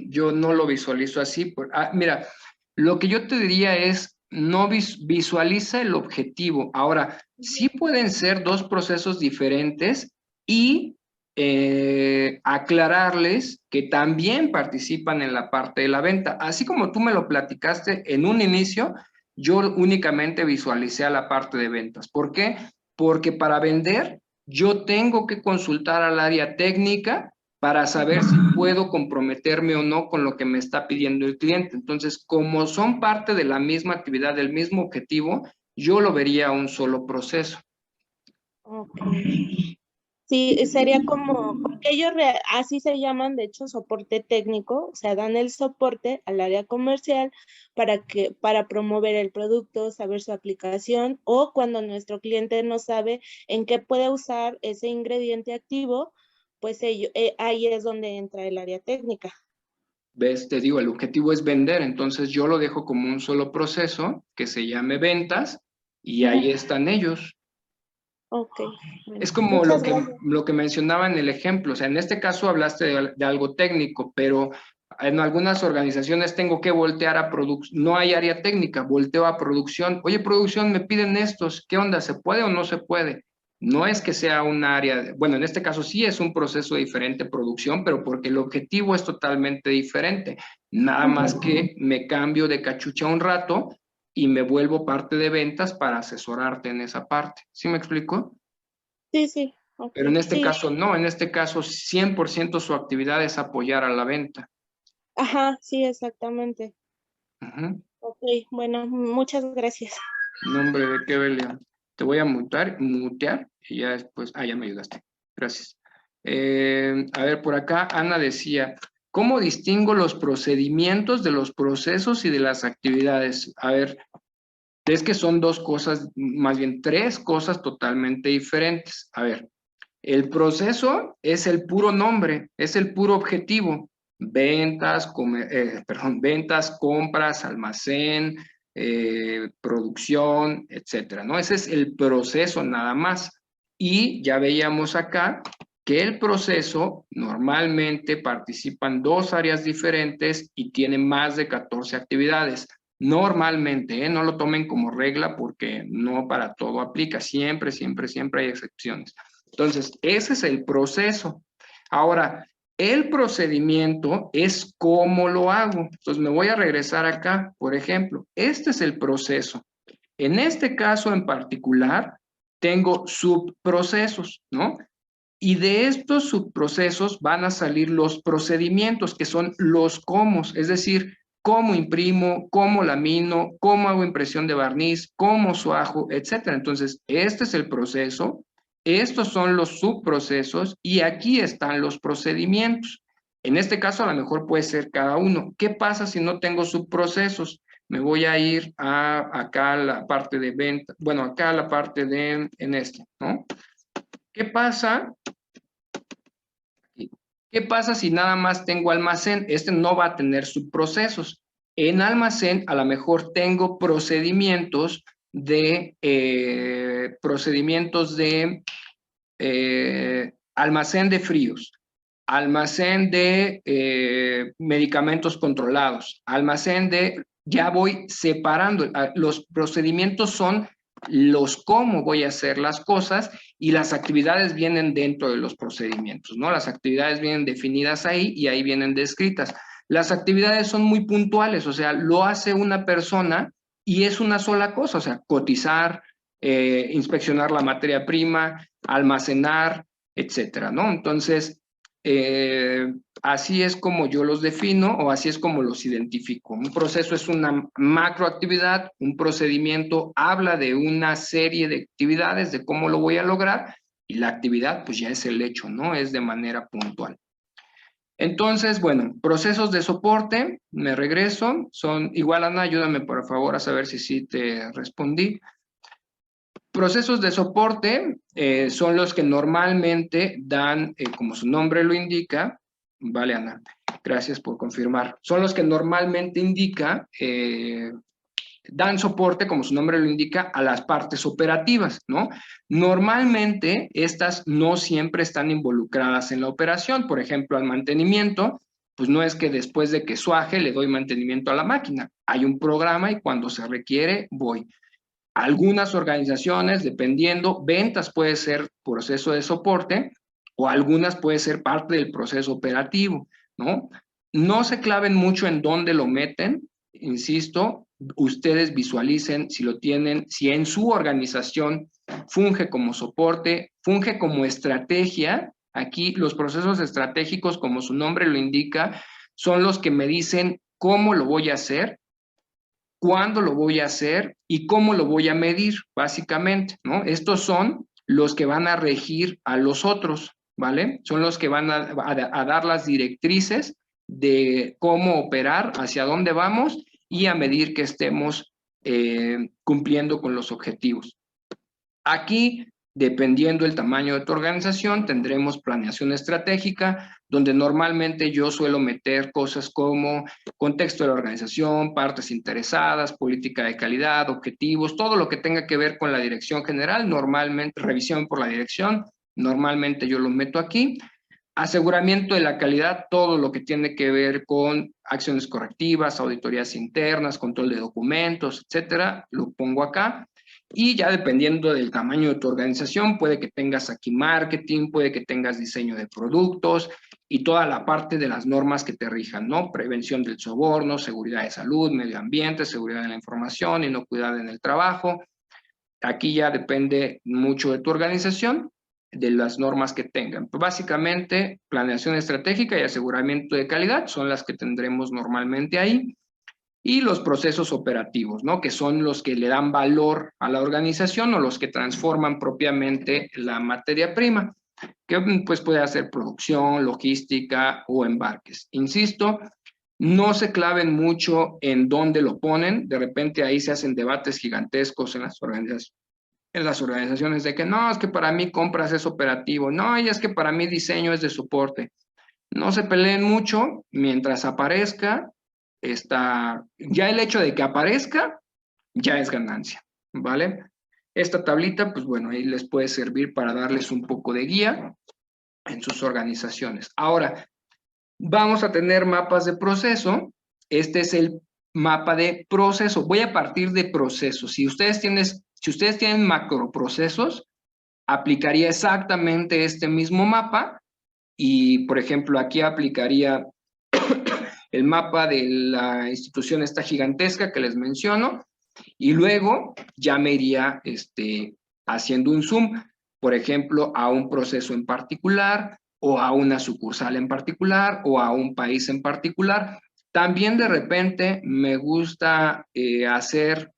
Yo no lo visualizo así. Mira, lo que yo te diría es, no visualiza el objetivo. Ahora, sí pueden ser dos procesos diferentes y aclararles que también participan en la parte de la venta. Así como tú me lo platicaste en un inicio, yo únicamente visualicé a la parte de ventas. ¿Por qué? Porque para vender yo tengo que consultar al área técnica para saber si puedo comprometerme o no con lo que me está pidiendo el cliente. Entonces, como son parte de la misma actividad, del mismo objetivo, yo lo vería un solo proceso. ok. Sí, sería como, porque ellos así se llaman, de hecho, soporte técnico, o sea, dan el soporte al área comercial para promover el producto, saber su aplicación, o cuando nuestro cliente no sabe en qué puede usar ese ingrediente activo, pues ahí es donde entra el área técnica. ¿Ves? Te digo, el objetivo es vender, entonces yo lo dejo como un solo proceso que se llame ventas y ahí están ellos. Ok, bueno, Es como muchas gracias. lo que mencionaba en el ejemplo, o sea, en este caso hablaste de algo técnico, pero en algunas organizaciones tengo que voltear a producción, no hay área técnica, volteo a producción. Oye, producción, me piden estos, ¿qué onda? ¿Se puede o no se puede? No es que sea un área, bueno, en este caso sí es un proceso diferente producción, pero porque el objetivo es totalmente diferente. Nada más que me cambio de cachucha un rato y me vuelvo parte de ventas para asesorarte en esa parte. ¿Sí me explico? Sí, sí, ok, Pero en este sí, caso no, en este caso 100% su actividad es apoyar a la venta. ajá, sí, exactamente. Ujú. Ok, bueno, muchas gracias. Nombre de qué, Belia. Te voy a mutear y ya después, ya me ayudaste. Gracias. A ver, por acá Ana decía, ¿cómo distingo los procedimientos de los procesos y de las actividades? A ver, es que son dos cosas, más bien tres cosas totalmente diferentes. A ver, el proceso es el puro nombre, es el puro objetivo. Ventas, compras, almacén, producción, etcétera, ¿no? Ese es el proceso nada más. Y ya veíamos acá que el proceso normalmente participan dos áreas diferentes y tiene más de 14 actividades. Normalmente, no lo tomen como regla porque no para todo aplica, siempre, siempre, siempre hay excepciones. Entonces, ese es el proceso. Ahora, el procedimiento es cómo lo hago. Entonces, me voy a regresar acá. Por ejemplo, este es el proceso. En este caso en particular, tengo subprocesos, ¿no? Y de estos subprocesos van a salir los procedimientos, que son los cómo, es decir, cómo imprimo, cómo lamino, cómo hago impresión de barniz, cómo suajo, etcétera. Entonces, este es el proceso, estos son los subprocesos y aquí están los procedimientos. En este caso, a lo mejor puede ser cada uno. ¿Qué pasa si no tengo subprocesos? me voy a ir acá a la parte de venta, bueno, acá a la parte de, ¿no? ¿Qué pasa? ¿Qué pasa si nada más tengo almacén? Este no va a tener subprocesos. En almacén a lo mejor tengo procedimientos de almacén de fríos, almacén de medicamentos controlados, almacén de, ya voy separando, los procedimientos son los cómo voy a hacer las cosas y las actividades vienen dentro de los procedimientos, ¿no? Las actividades vienen definidas ahí y ahí vienen descritas. Las actividades son muy puntuales, o sea, lo hace una persona y es una sola cosa, o sea, cotizar, inspeccionar la materia prima, almacenar, etcétera, ¿no? Entonces, así es como yo los defino o así es como los identifico. Un proceso es una macroactividad, un procedimiento habla de una serie de actividades, de cómo lo voy a lograr, y la actividad pues ya es el hecho, ¿no? Es de manera puntual. Entonces, bueno, procesos de soporte, me regreso, son, igual Ana, ayúdame por favor a saber si sí te respondí. Procesos de soporte son los que normalmente dan, como su nombre lo indica, vale Ana, gracias por confirmar, son los que normalmente dan soporte, como su nombre lo indica, a las partes operativas, ¿no? Normalmente estas no siempre están involucradas en la operación, por ejemplo, al mantenimiento, pues no es que después de que suaje le doy mantenimiento a la máquina, hay un programa y cuando se requiere voy. Algunas organizaciones, dependiendo, ventas puede ser proceso de soporte o algunas puede ser parte del proceso operativo, ¿no? No se claven mucho en dónde lo meten, insisto, ustedes visualicen si lo tienen, si en su organización funge como soporte, funge como estrategia. Aquí los procesos estratégicos, como su nombre lo indica, son los que me dicen cómo lo voy a hacer, cuándo lo voy a hacer y cómo lo voy a medir, básicamente, ¿no? Estos son los que van a regir a los otros, ¿vale? Son los que van a dar las directrices de cómo operar, hacia dónde vamos y a medir que estemos cumpliendo con los objetivos. Aquí, dependiendo del tamaño de tu organización, tendremos planeación estratégica, donde normalmente yo suelo meter cosas como contexto de la organización, partes interesadas, política de calidad, objetivos, todo lo que tenga que ver con la dirección general, normalmente, revisión por la dirección, normalmente yo lo meto aquí. Aseguramiento de la calidad, todo lo que tiene que ver con acciones correctivas, auditorías internas, control de documentos, etcétera, lo pongo acá. Y ya dependiendo del tamaño de tu organización, puede que tengas aquí marketing, puede que tengas diseño de productos y toda la parte de las normas que te rijan, ¿no? Prevención del soborno, seguridad de salud, medio ambiente, seguridad de la información, inocuidad en el trabajo. Aquí ya depende mucho de tu organización, de las normas que tengan. Básicamente, planeación estratégica y aseguramiento de calidad son las que tendremos normalmente ahí. Y los procesos operativos, ¿no? Que son los que le dan valor a la organización o los que transforman propiamente la materia prima, que pues puede hacer producción, logística o embarques. Insisto, no se claven mucho en dónde lo ponen, de repente ahí se hacen debates gigantescos en las organizaciones de que no, es que para mí compras es operativo, no, y es que para mí diseño es de soporte. No se peleen mucho, mientras aparezca, ya el hecho de que aparezca, ya es ganancia, ¿vale? Esta tablita, pues bueno, ahí les puede servir para darles un poco de guía en sus organizaciones. Ahora, vamos a tener mapas de proceso. Este es el mapa de proceso. Voy a partir de procesos. Si ustedes tienen macroprocesos, aplicaría exactamente este mismo mapa y, por ejemplo, aquí aplicaría el mapa de la institución esta gigantesca que les menciono, y luego ya me iría haciendo un zoom, por ejemplo, a un proceso en particular, o a una sucursal en particular, o a un país en particular. También de repente me gusta hacer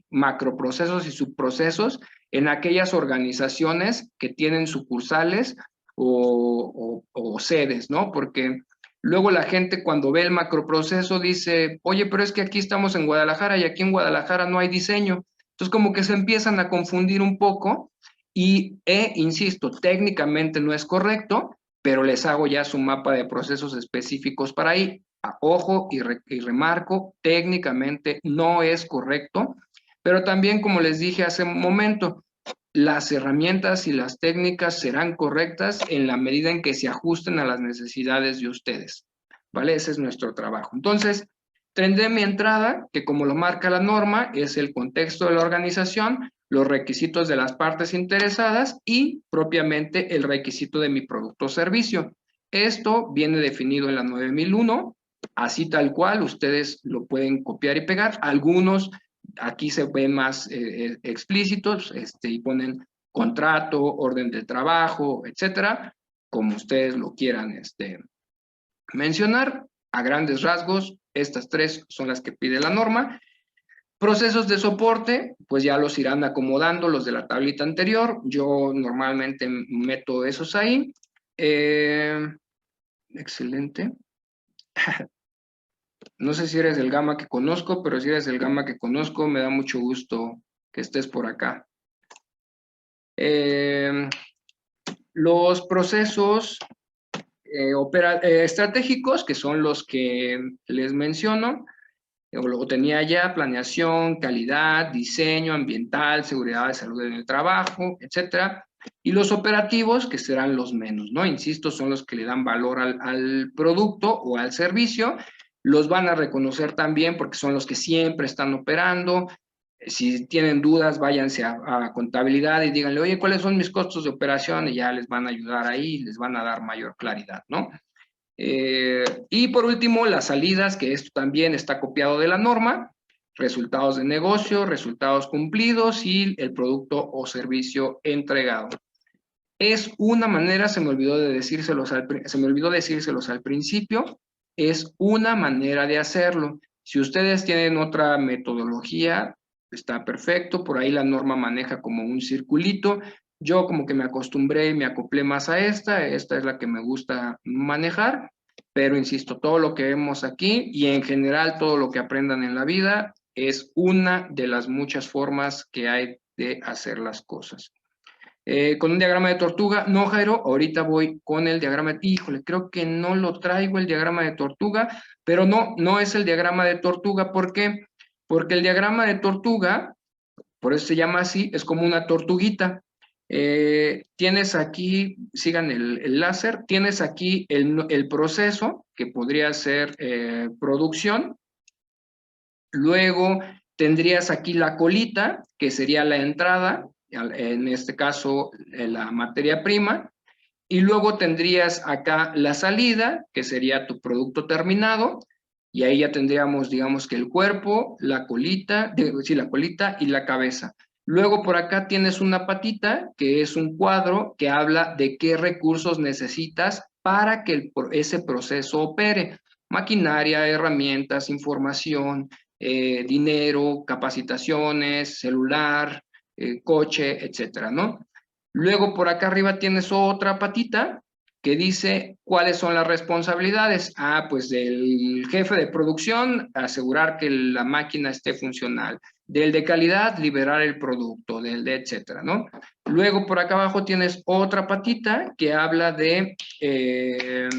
macroprocesos y subprocesos en aquellas organizaciones que tienen sucursales o sedes, ¿no? Porque Luego la gente cuando ve el macroproceso dice, oye, pero es que aquí estamos en Guadalajara y aquí en Guadalajara no hay diseño. Entonces como que se empiezan a confundir un poco y, insisto, técnicamente no es correcto, pero les hago ya su mapa de procesos específicos para ahí. Ojo y remarco, técnicamente no es correcto, pero también como les dije hace un momento, las herramientas y las técnicas serán correctas en la medida en que se ajusten a las necesidades de ustedes, ¿vale? Ese es nuestro trabajo. Entonces, tendré mi entrada, que como lo marca la norma, es el contexto de la organización, los requisitos de las partes interesadas y propiamente el requisito de mi producto o servicio. Esto viene definido en la 9001, así tal cual, ustedes lo pueden copiar y pegar. Algunos aquí se ven más explícitos y ponen contrato, orden de trabajo, etcétera, como ustedes lo quieran mencionar. A grandes rasgos, estas tres son las que pide la norma. Procesos de soporte, pues ya los irán acomodando los de la tablita anterior. Yo normalmente meto esos ahí. Excelente. No sé si eres el Gama que conozco, pero si eres el Gama que conozco, me da mucho gusto que estés por acá. Los procesos estratégicos, que son los que les menciono, lo tenía ya: planeación, calidad, diseño ambiental, seguridad de salud en el trabajo, etcétera. Y los operativos, que serán los menos, ¿no? Insisto, son los que le dan valor al producto o al servicio. Los van a reconocer también porque son los que siempre están operando. Si tienen dudas, váyanse a contabilidad y díganle, oye, ¿cuáles son mis costos de operación? Y ya les van a ayudar ahí, les van a dar mayor claridad, ¿no? Y por último, las salidas, que esto también está copiado de la norma: resultados de negocio, resultados cumplidos y el producto o servicio entregado. Es una manera, se me olvidó decírselos al principio, es una manera de hacerlo. Si ustedes tienen otra metodología, está perfecto. Por ahí la norma maneja como un circulito. Yo como que me acostumbré y me acoplé más a esta es la que me gusta manejar, pero insisto, todo lo que vemos aquí y en general todo lo que aprendan en la vida es una de las muchas formas que hay de hacer las cosas. Con un diagrama de tortuga, no, Jairo, ahorita voy con el diagrama, híjole, creo que no lo traigo el diagrama de tortuga, pero no es el diagrama de tortuga. ¿Por qué? Porque el diagrama de tortuga, por eso se llama así, es como una tortuguita. Tienes aquí, sigan el láser, tienes aquí el proceso, que podría ser producción. Luego tendrías aquí la colita, que sería la entrada, en este caso la materia prima, y luego tendrías acá la salida, que sería tu producto terminado, y ahí ya tendríamos, digamos, que el cuerpo, la colita y la cabeza. Luego por acá tienes una patita, que es un cuadro que habla de qué recursos necesitas para que ese proceso opere: maquinaria, herramientas, información, dinero, capacitaciones, celular, coche, etcétera, ¿no? Luego por acá arriba tienes otra patita que dice cuáles son las responsabilidades. Pues del jefe de producción, asegurar que la máquina esté funcional. Del de calidad, liberar el producto, del de etcétera, ¿no? Luego por acá abajo tienes otra patita que habla de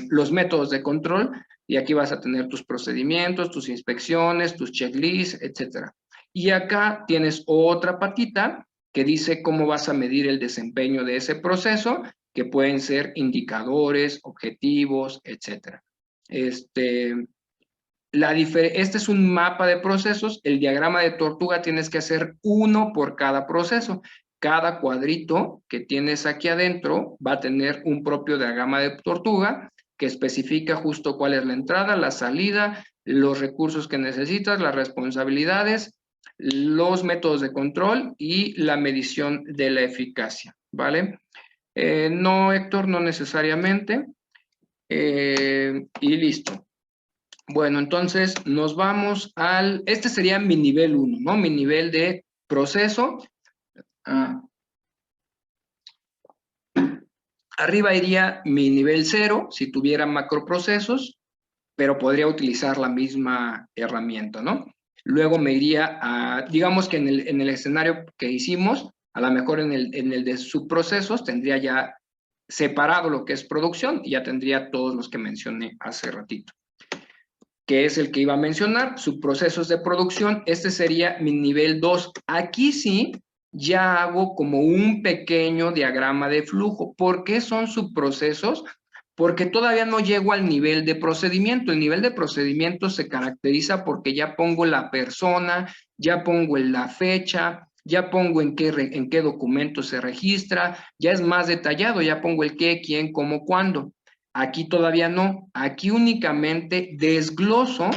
los métodos de control, y aquí vas a tener tus procedimientos, tus inspecciones, tus checklists, etcétera. Y acá tienes otra patita que dice cómo vas a medir el desempeño de ese proceso, que pueden ser indicadores, objetivos, etcétera. Este es un mapa de procesos. El diagrama de tortuga tienes que hacer uno por cada proceso. Cada cuadrito que tienes aquí adentro va a tener un propio diagrama de tortuga que especifica justo cuál es la entrada, la salida, los recursos que necesitas, las responsabilidades, los métodos de control y la medición de la eficacia, ¿vale? No, Héctor, no necesariamente. Y listo. Bueno, entonces nos vamos este sería mi nivel 1, ¿no? Mi nivel de proceso. Arriba iría mi nivel 0, si tuviera macroprocesos. pero podría utilizar la misma herramienta, ¿no? Luego me iría a, digamos que en el escenario que hicimos, a lo mejor en el de subprocesos tendría ya separado lo que es producción y ya tendría todos los que mencioné hace ratito, que es el que iba a mencionar, subprocesos de producción. Este sería mi nivel 2. Aquí sí ya hago como un pequeño diagrama de flujo. ¿Por qué son subprocesos? Porque todavía no llego al nivel de procedimiento. El nivel de procedimiento se caracteriza porque ya pongo la persona, ya pongo la fecha, ya pongo en qué documento se registra, ya es más detallado, ya pongo el qué, quién, cómo, cuándo. Aquí todavía no, aquí únicamente desgloso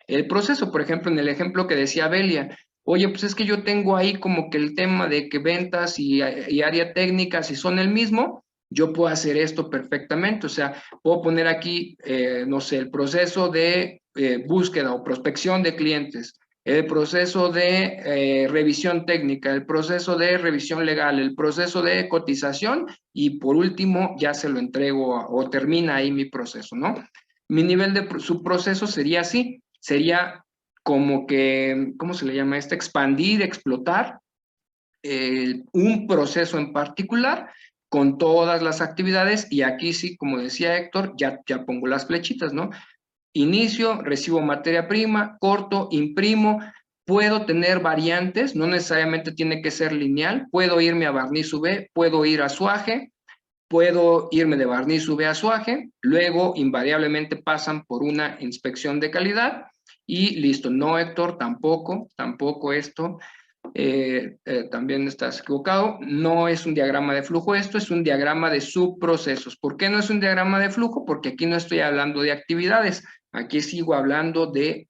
el proceso. Por ejemplo, en el ejemplo que decía Belia, oye, pues es que yo tengo ahí como que el tema de que ventas y área técnica, si son el mismo, yo puedo hacer esto perfectamente. O sea, puedo poner aquí, no sé, el proceso de búsqueda o prospección de clientes, el proceso de revisión técnica, el proceso de revisión legal, el proceso de cotización y por último ya se lo entrego o termina ahí mi proceso, ¿no? Mi nivel de subproceso sería así, sería como que, ¿cómo se le llama esto? Expandir, explotar un proceso en particular con todas las actividades y aquí sí, como decía Héctor, ya pongo las flechitas, ¿no? Inicio, recibo materia prima, corto, imprimo, puedo tener variantes, no necesariamente tiene que ser lineal, puedo irme a barniz UV, puedo ir a suaje, puedo irme de barniz UV a suaje, luego invariablemente pasan por una inspección de calidad y listo. No, Héctor, tampoco esto. También estás equivocado, no es un diagrama de flujo esto, es un diagrama de subprocesos. ¿Por qué no es un diagrama de flujo? Porque aquí no estoy hablando de actividades, aquí sigo hablando de,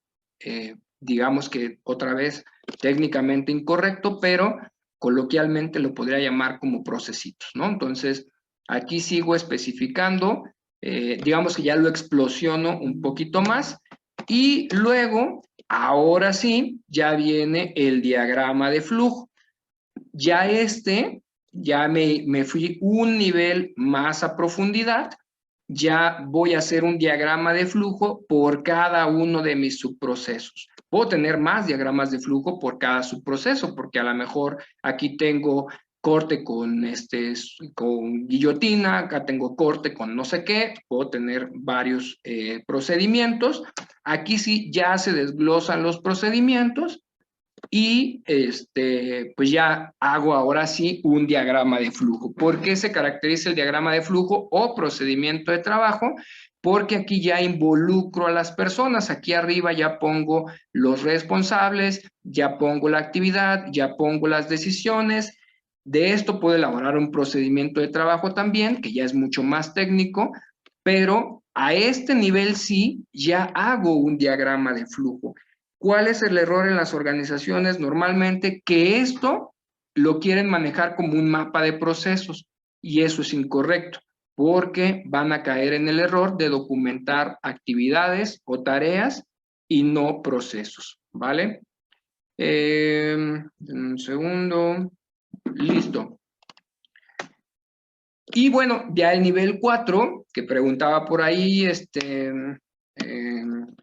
digamos que otra vez técnicamente incorrecto, pero coloquialmente lo podría llamar como procesitos, ¿no? Entonces, aquí sigo especificando, digamos que ya lo explosiono un poquito más y luego ahora sí, ya viene el diagrama de flujo. Ya ya me fui un nivel más a profundidad, ya voy a hacer un diagrama de flujo por cada uno de mis subprocesos. Puedo tener más diagramas de flujo por cada subproceso, porque a lo mejor aquí tengo corte con guillotina, acá tengo corte con no sé qué, puedo tener varios procedimientos. Aquí sí ya se desglosan los procedimientos y pues ya hago ahora sí un diagrama de flujo. ¿Por qué se caracteriza el diagrama de flujo o procedimiento de trabajo? Porque aquí ya involucro a las personas, aquí arriba ya pongo los responsables, ya pongo la actividad, ya pongo las decisiones. De esto puedo elaborar un procedimiento de trabajo también, que ya es mucho más técnico, pero a este nivel sí ya hago un diagrama de flujo. ¿Cuál es el error en las organizaciones? Normalmente que esto lo quieren manejar como un mapa de procesos y eso es incorrecto porque van a caer en el error de documentar actividades o tareas y no procesos, ¿vale? Un segundo. Listo. Y bueno, ya el nivel 4, que preguntaba por ahí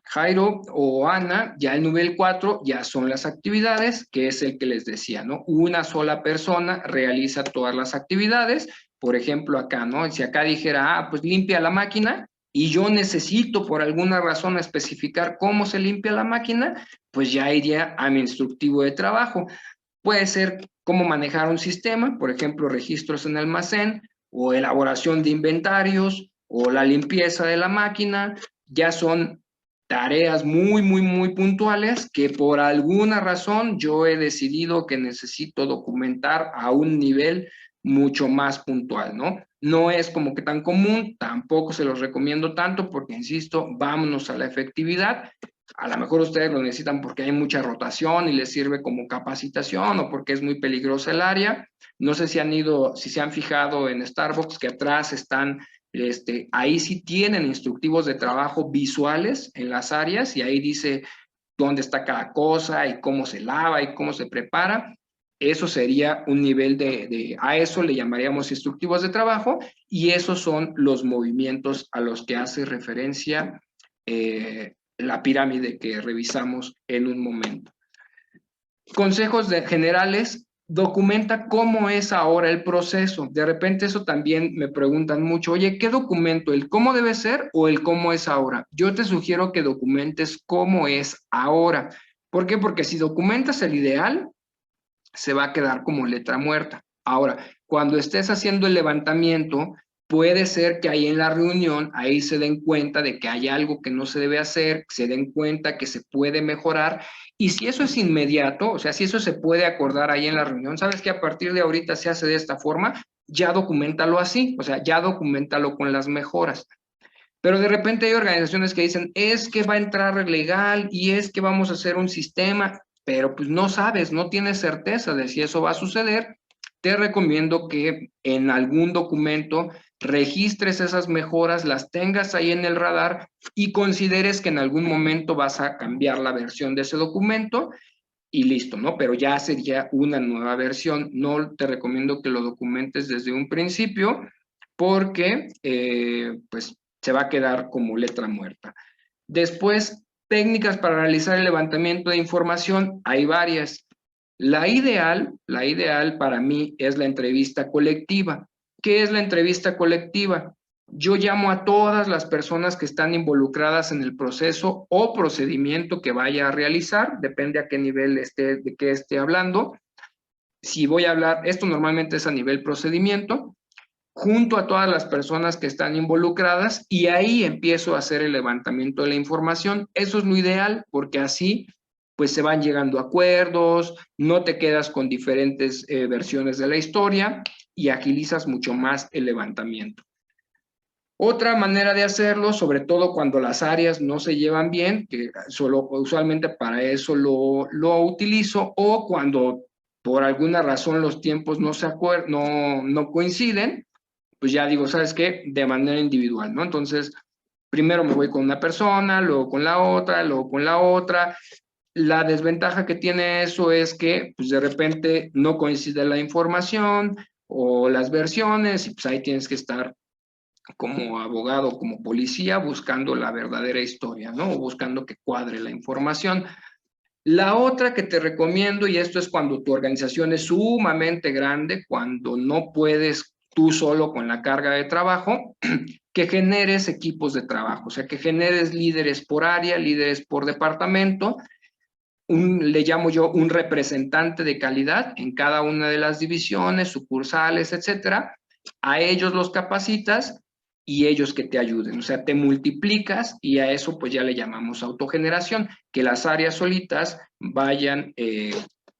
Jairo o Ana, ya el nivel 4 ya son las actividades, que es el que les decía, ¿no? Una sola persona realiza todas las actividades. Por ejemplo, acá, ¿no? Si acá dijera, pues limpia la máquina, y yo necesito por alguna razón especificar cómo se limpia la máquina, pues ya iría a mi instructivo de trabajo. Puede ser cómo manejar un sistema, por ejemplo, registros en almacén, o elaboración de inventarios, o la limpieza de la máquina, ya son tareas muy puntuales que por alguna razón yo he decidido que necesito documentar a un nivel mucho más puntual, ¿no? No es como que tan común, tampoco se los recomiendo tanto porque, insisto, vámonos a la efectividad. A lo mejor ustedes lo necesitan porque hay mucha rotación y les sirve como capacitación o porque es muy peligrosa el área. No sé si se han fijado en Starbucks que atrás están, ahí sí tienen instructivos de trabajo visuales en las áreas y ahí dice dónde está cada cosa y cómo se lava y cómo se prepara. Eso sería un nivel a eso le llamaríamos instructivos de trabajo y esos son los movimientos a los que hace referencia la pirámide que revisamos en un momento. Consejos generales: documenta cómo es ahora el proceso. De repente eso también me preguntan mucho, oye, ¿qué documento? ¿El cómo debe ser o el cómo es ahora? Yo te sugiero que documentes cómo es ahora. ¿Por qué? Porque si documentas el ideal, se va a quedar como letra muerta. Ahora, cuando estés haciendo el levantamiento, puede ser que ahí en la reunión, ahí se den cuenta de que hay algo que no se debe hacer, se den cuenta que se puede mejorar, y si eso es inmediato, o sea, si eso se puede acordar ahí en la reunión, sabes que a partir de ahorita se hace de esta forma, ya documentalo así, o sea, ya documentalo con las mejoras. Pero de repente hay organizaciones que dicen, es que va a entrar legal y es que vamos a hacer un sistema, pero pues no sabes, no tienes certeza de si eso va a suceder. Te recomiendo que en algún documento registres esas mejoras, las tengas ahí en el radar y consideres que en algún momento vas a cambiar la versión de ese documento y listo, ¿no? Pero ya sería una nueva versión. No te recomiendo que lo documentes desde un principio porque, pues, se va a quedar como letra muerta. Después, técnicas para realizar el levantamiento de información, hay varias. La ideal para mí es la entrevista colectiva. ¿Qué es la entrevista colectiva? Yo llamo a todas las personas que están involucradas en el proceso o procedimiento que vaya a realizar, depende a qué nivel de qué esté hablando. Si voy a hablar, esto normalmente es a nivel procedimiento, junto a todas las personas que están involucradas y ahí empiezo a hacer el levantamiento de la información. Eso es lo ideal porque así pues se van llegando a acuerdos, no te quedas con diferentes versiones de la historia y agilizas mucho más el levantamiento. Otra manera de hacerlo, sobre todo cuando las áreas no se llevan bien, que usualmente para eso lo utilizo, o cuando por alguna razón los tiempos no coinciden, pues ya digo, ¿sabes qué? De manera individual, ¿no? Entonces, primero me voy con una persona, luego con la otra, luego con la otra. La desventaja que tiene eso es que, pues de repente no coincide la información o las versiones y pues ahí tienes que estar como abogado, como policía, buscando la verdadera historia, ¿no? O buscando que cuadre la información. La otra que te recomiendo, y esto es cuando tu organización es sumamente grande, cuando no puedes tú solo con la carga de trabajo, que generes equipos de trabajo, o sea, que generes líderes por área, líderes por departamento, le llamo yo un representante de calidad en cada una de las divisiones, sucursales, etcétera. A ellos los capacitas y ellos que te ayuden, o sea, te multiplicas y a eso pues ya le llamamos autogeneración, que las áreas solitas vayan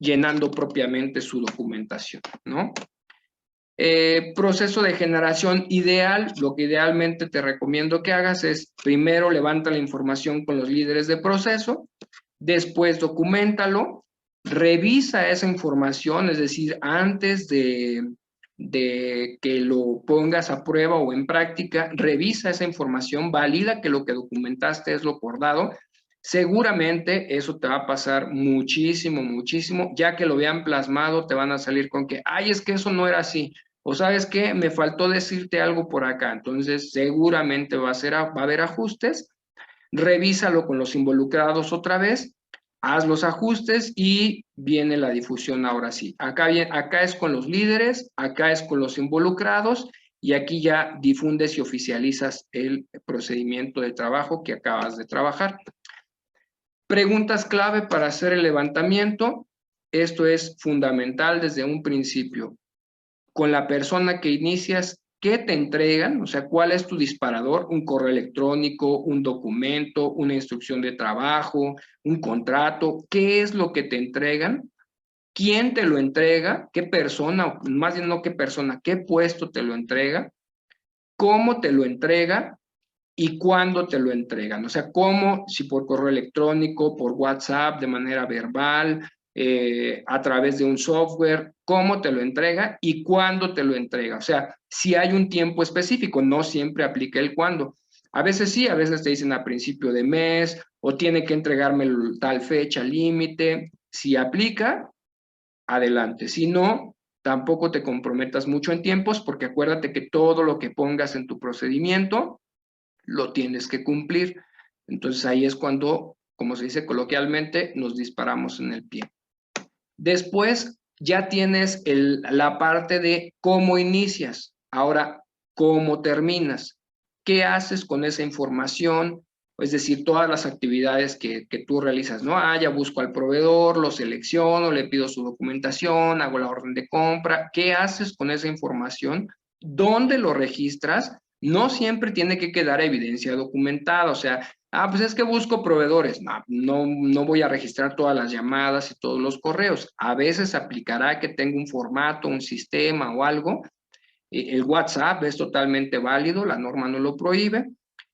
llenando propiamente su documentación, ¿no? Proceso de generación ideal, lo que idealmente te recomiendo que hagas es, primero levanta la información con los líderes de proceso, después docúmentalo, revisa esa información, es decir, antes de que lo pongas a prueba o en práctica, revisa esa información, valida que lo que documentaste es lo acordado. Seguramente eso te va a pasar muchísimo, muchísimo, ya que lo vean plasmado, te van a salir con que, ay, es que eso no era así, o sabes qué, me faltó decirte algo por acá, entonces seguramente va a haber ajustes. Revísalo con los involucrados otra vez, haz los ajustes y viene la difusión ahora sí. Acá es con los líderes, acá es con los involucrados y aquí ya difundes y oficializas el procedimiento de trabajo que acabas de trabajar. Preguntas clave para hacer el levantamiento. Esto es fundamental desde un principio. Con la persona que inicias, ¿qué te entregan? O sea, ¿cuál es tu disparador? Un correo electrónico, un documento, una instrucción de trabajo, un contrato. ¿Qué es lo que te entregan? ¿Quién te lo entrega? ¿Qué persona? Más bien no qué persona, ¿qué puesto te lo entrega? ¿Cómo te lo entrega? ¿Y cuándo te lo entregan? O sea, ¿cómo? Si por correo electrónico, por WhatsApp, de manera verbal, a través de un software, cómo te lo entrega y cuándo te lo entrega. O sea, si hay un tiempo específico, no siempre aplica el cuándo. A veces sí, a veces te dicen a principio de mes o tiene que entregarme tal fecha límite. Si aplica, adelante. Si no, tampoco te comprometas mucho en tiempos porque acuérdate que todo lo que pongas en tu procedimiento lo tienes que cumplir. Entonces ahí es cuando, como se dice coloquialmente, nos disparamos en el pie. Después ya tienes la parte de cómo inicias. Ahora, ¿cómo terminas? ¿Qué haces con esa información? Es decir, todas las actividades que tú realizas, ¿no? Ya busco al proveedor, lo selecciono, le pido su documentación, hago la orden de compra. ¿Qué haces con esa información? ¿Dónde lo registras? No siempre tiene que quedar evidencia documentada, o sea, pues es que busco proveedores. No voy a registrar todas las llamadas y todos los correos. A veces aplicará que tenga un formato, un sistema o algo. El WhatsApp es totalmente válido, la norma no lo prohíbe.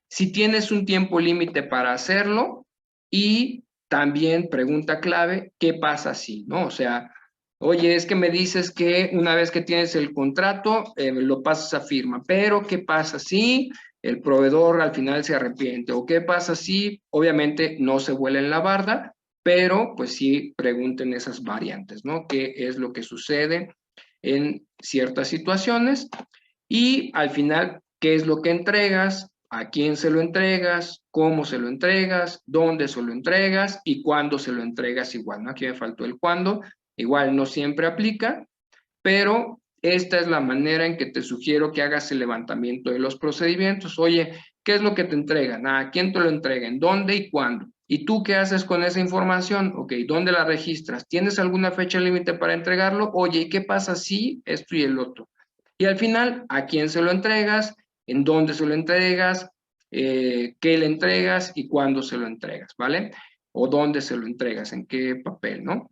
Si tienes un tiempo límite para hacerlo, y también pregunta clave, ¿qué pasa si? ¿No? O sea, oye, es que me dices que una vez que tienes el contrato, lo pasas a firma, pero ¿qué pasa si el proveedor al final se arrepiente? ¿O qué pasa si, obviamente, no se vuela en la barda, pero pues sí pregunten esas variantes, ¿no? ¿Qué es lo que sucede en ciertas situaciones? Y al final, ¿qué es lo que entregas? ¿A quién se lo entregas? ¿Cómo se lo entregas? ¿Dónde se lo entregas? ¿Y cuándo se lo entregas igual? ¿No? Aquí me faltó el cuándo. Igual no siempre aplica, pero esta es la manera en que te sugiero que hagas el levantamiento de los procedimientos. Oye, ¿qué es lo que te entregan? ¿A quién te lo entregan? ¿Dónde y cuándo? ¿Y tú qué haces con esa información? Ok, ¿dónde la registras? ¿Tienes alguna fecha límite para entregarlo? Oye, ¿y qué pasa si esto y el otro? Y al final, ¿a quién se lo entregas? ¿En dónde se lo entregas? ¿Qué le entregas? ¿Y cuándo se lo entregas? ¿Vale? ¿O dónde se lo entregas? ¿En qué papel? ¿No?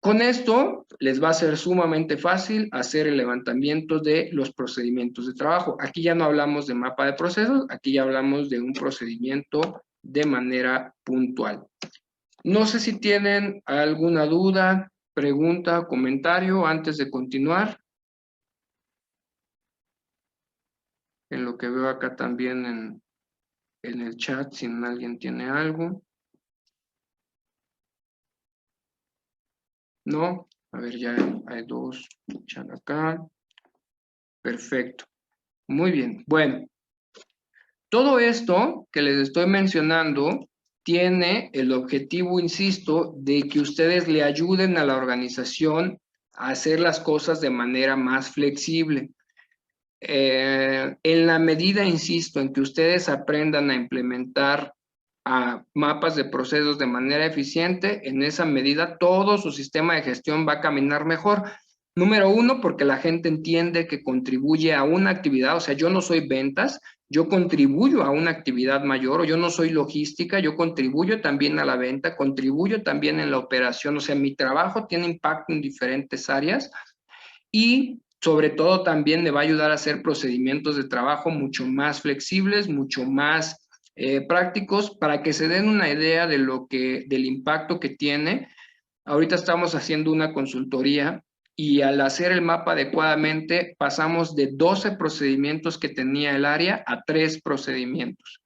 Con esto les va a ser sumamente fácil hacer el levantamiento de los procedimientos de trabajo. Aquí ya no hablamos de mapa de procesos, aquí ya hablamos de un procedimiento de manera puntual. No sé si tienen alguna duda, pregunta, comentario antes de continuar. En lo que veo acá también en el chat, si alguien tiene algo. ¿No? A ver, ya hay dos chat acá. Perfecto. Muy bien. Bueno, todo esto que les estoy mencionando tiene el objetivo, insisto, de que ustedes le ayuden a la organización a hacer las cosas de manera más flexible. En la medida, insisto, en que ustedes aprendan a implementar mapas de procesos de manera eficiente, en esa medida todo su sistema de gestión va a caminar mejor. Número uno, porque la gente entiende que contribuye a una actividad, o sea, yo no soy ventas, yo contribuyo a una actividad mayor, o yo no soy logística, yo contribuyo también a la venta, contribuyo también en la operación, o sea, mi trabajo tiene impacto en diferentes áreas, y sobre todo también le va a ayudar a hacer procedimientos de trabajo mucho más flexibles, mucho más prácticos, para que se den una idea de del impacto que tiene. Ahorita estamos haciendo una consultoría y al hacer el mapa adecuadamente pasamos de 12 procedimientos que tenía el área a 3 procedimientos.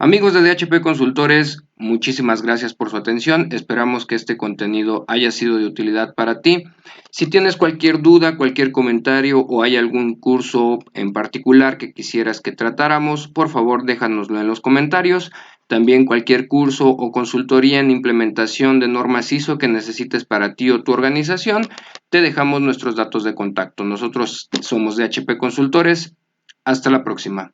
Amigos de DHP Consultores, muchísimas gracias por su atención. Esperamos que este contenido haya sido de utilidad para ti. Si tienes cualquier duda, cualquier comentario o hay algún curso en particular que quisieras que tratáramos, por favor déjanoslo en los comentarios. También cualquier curso o consultoría en implementación de normas ISO que necesites para ti o tu organización, te dejamos nuestros datos de contacto. Nosotros somos DHP Consultores. Hasta la próxima.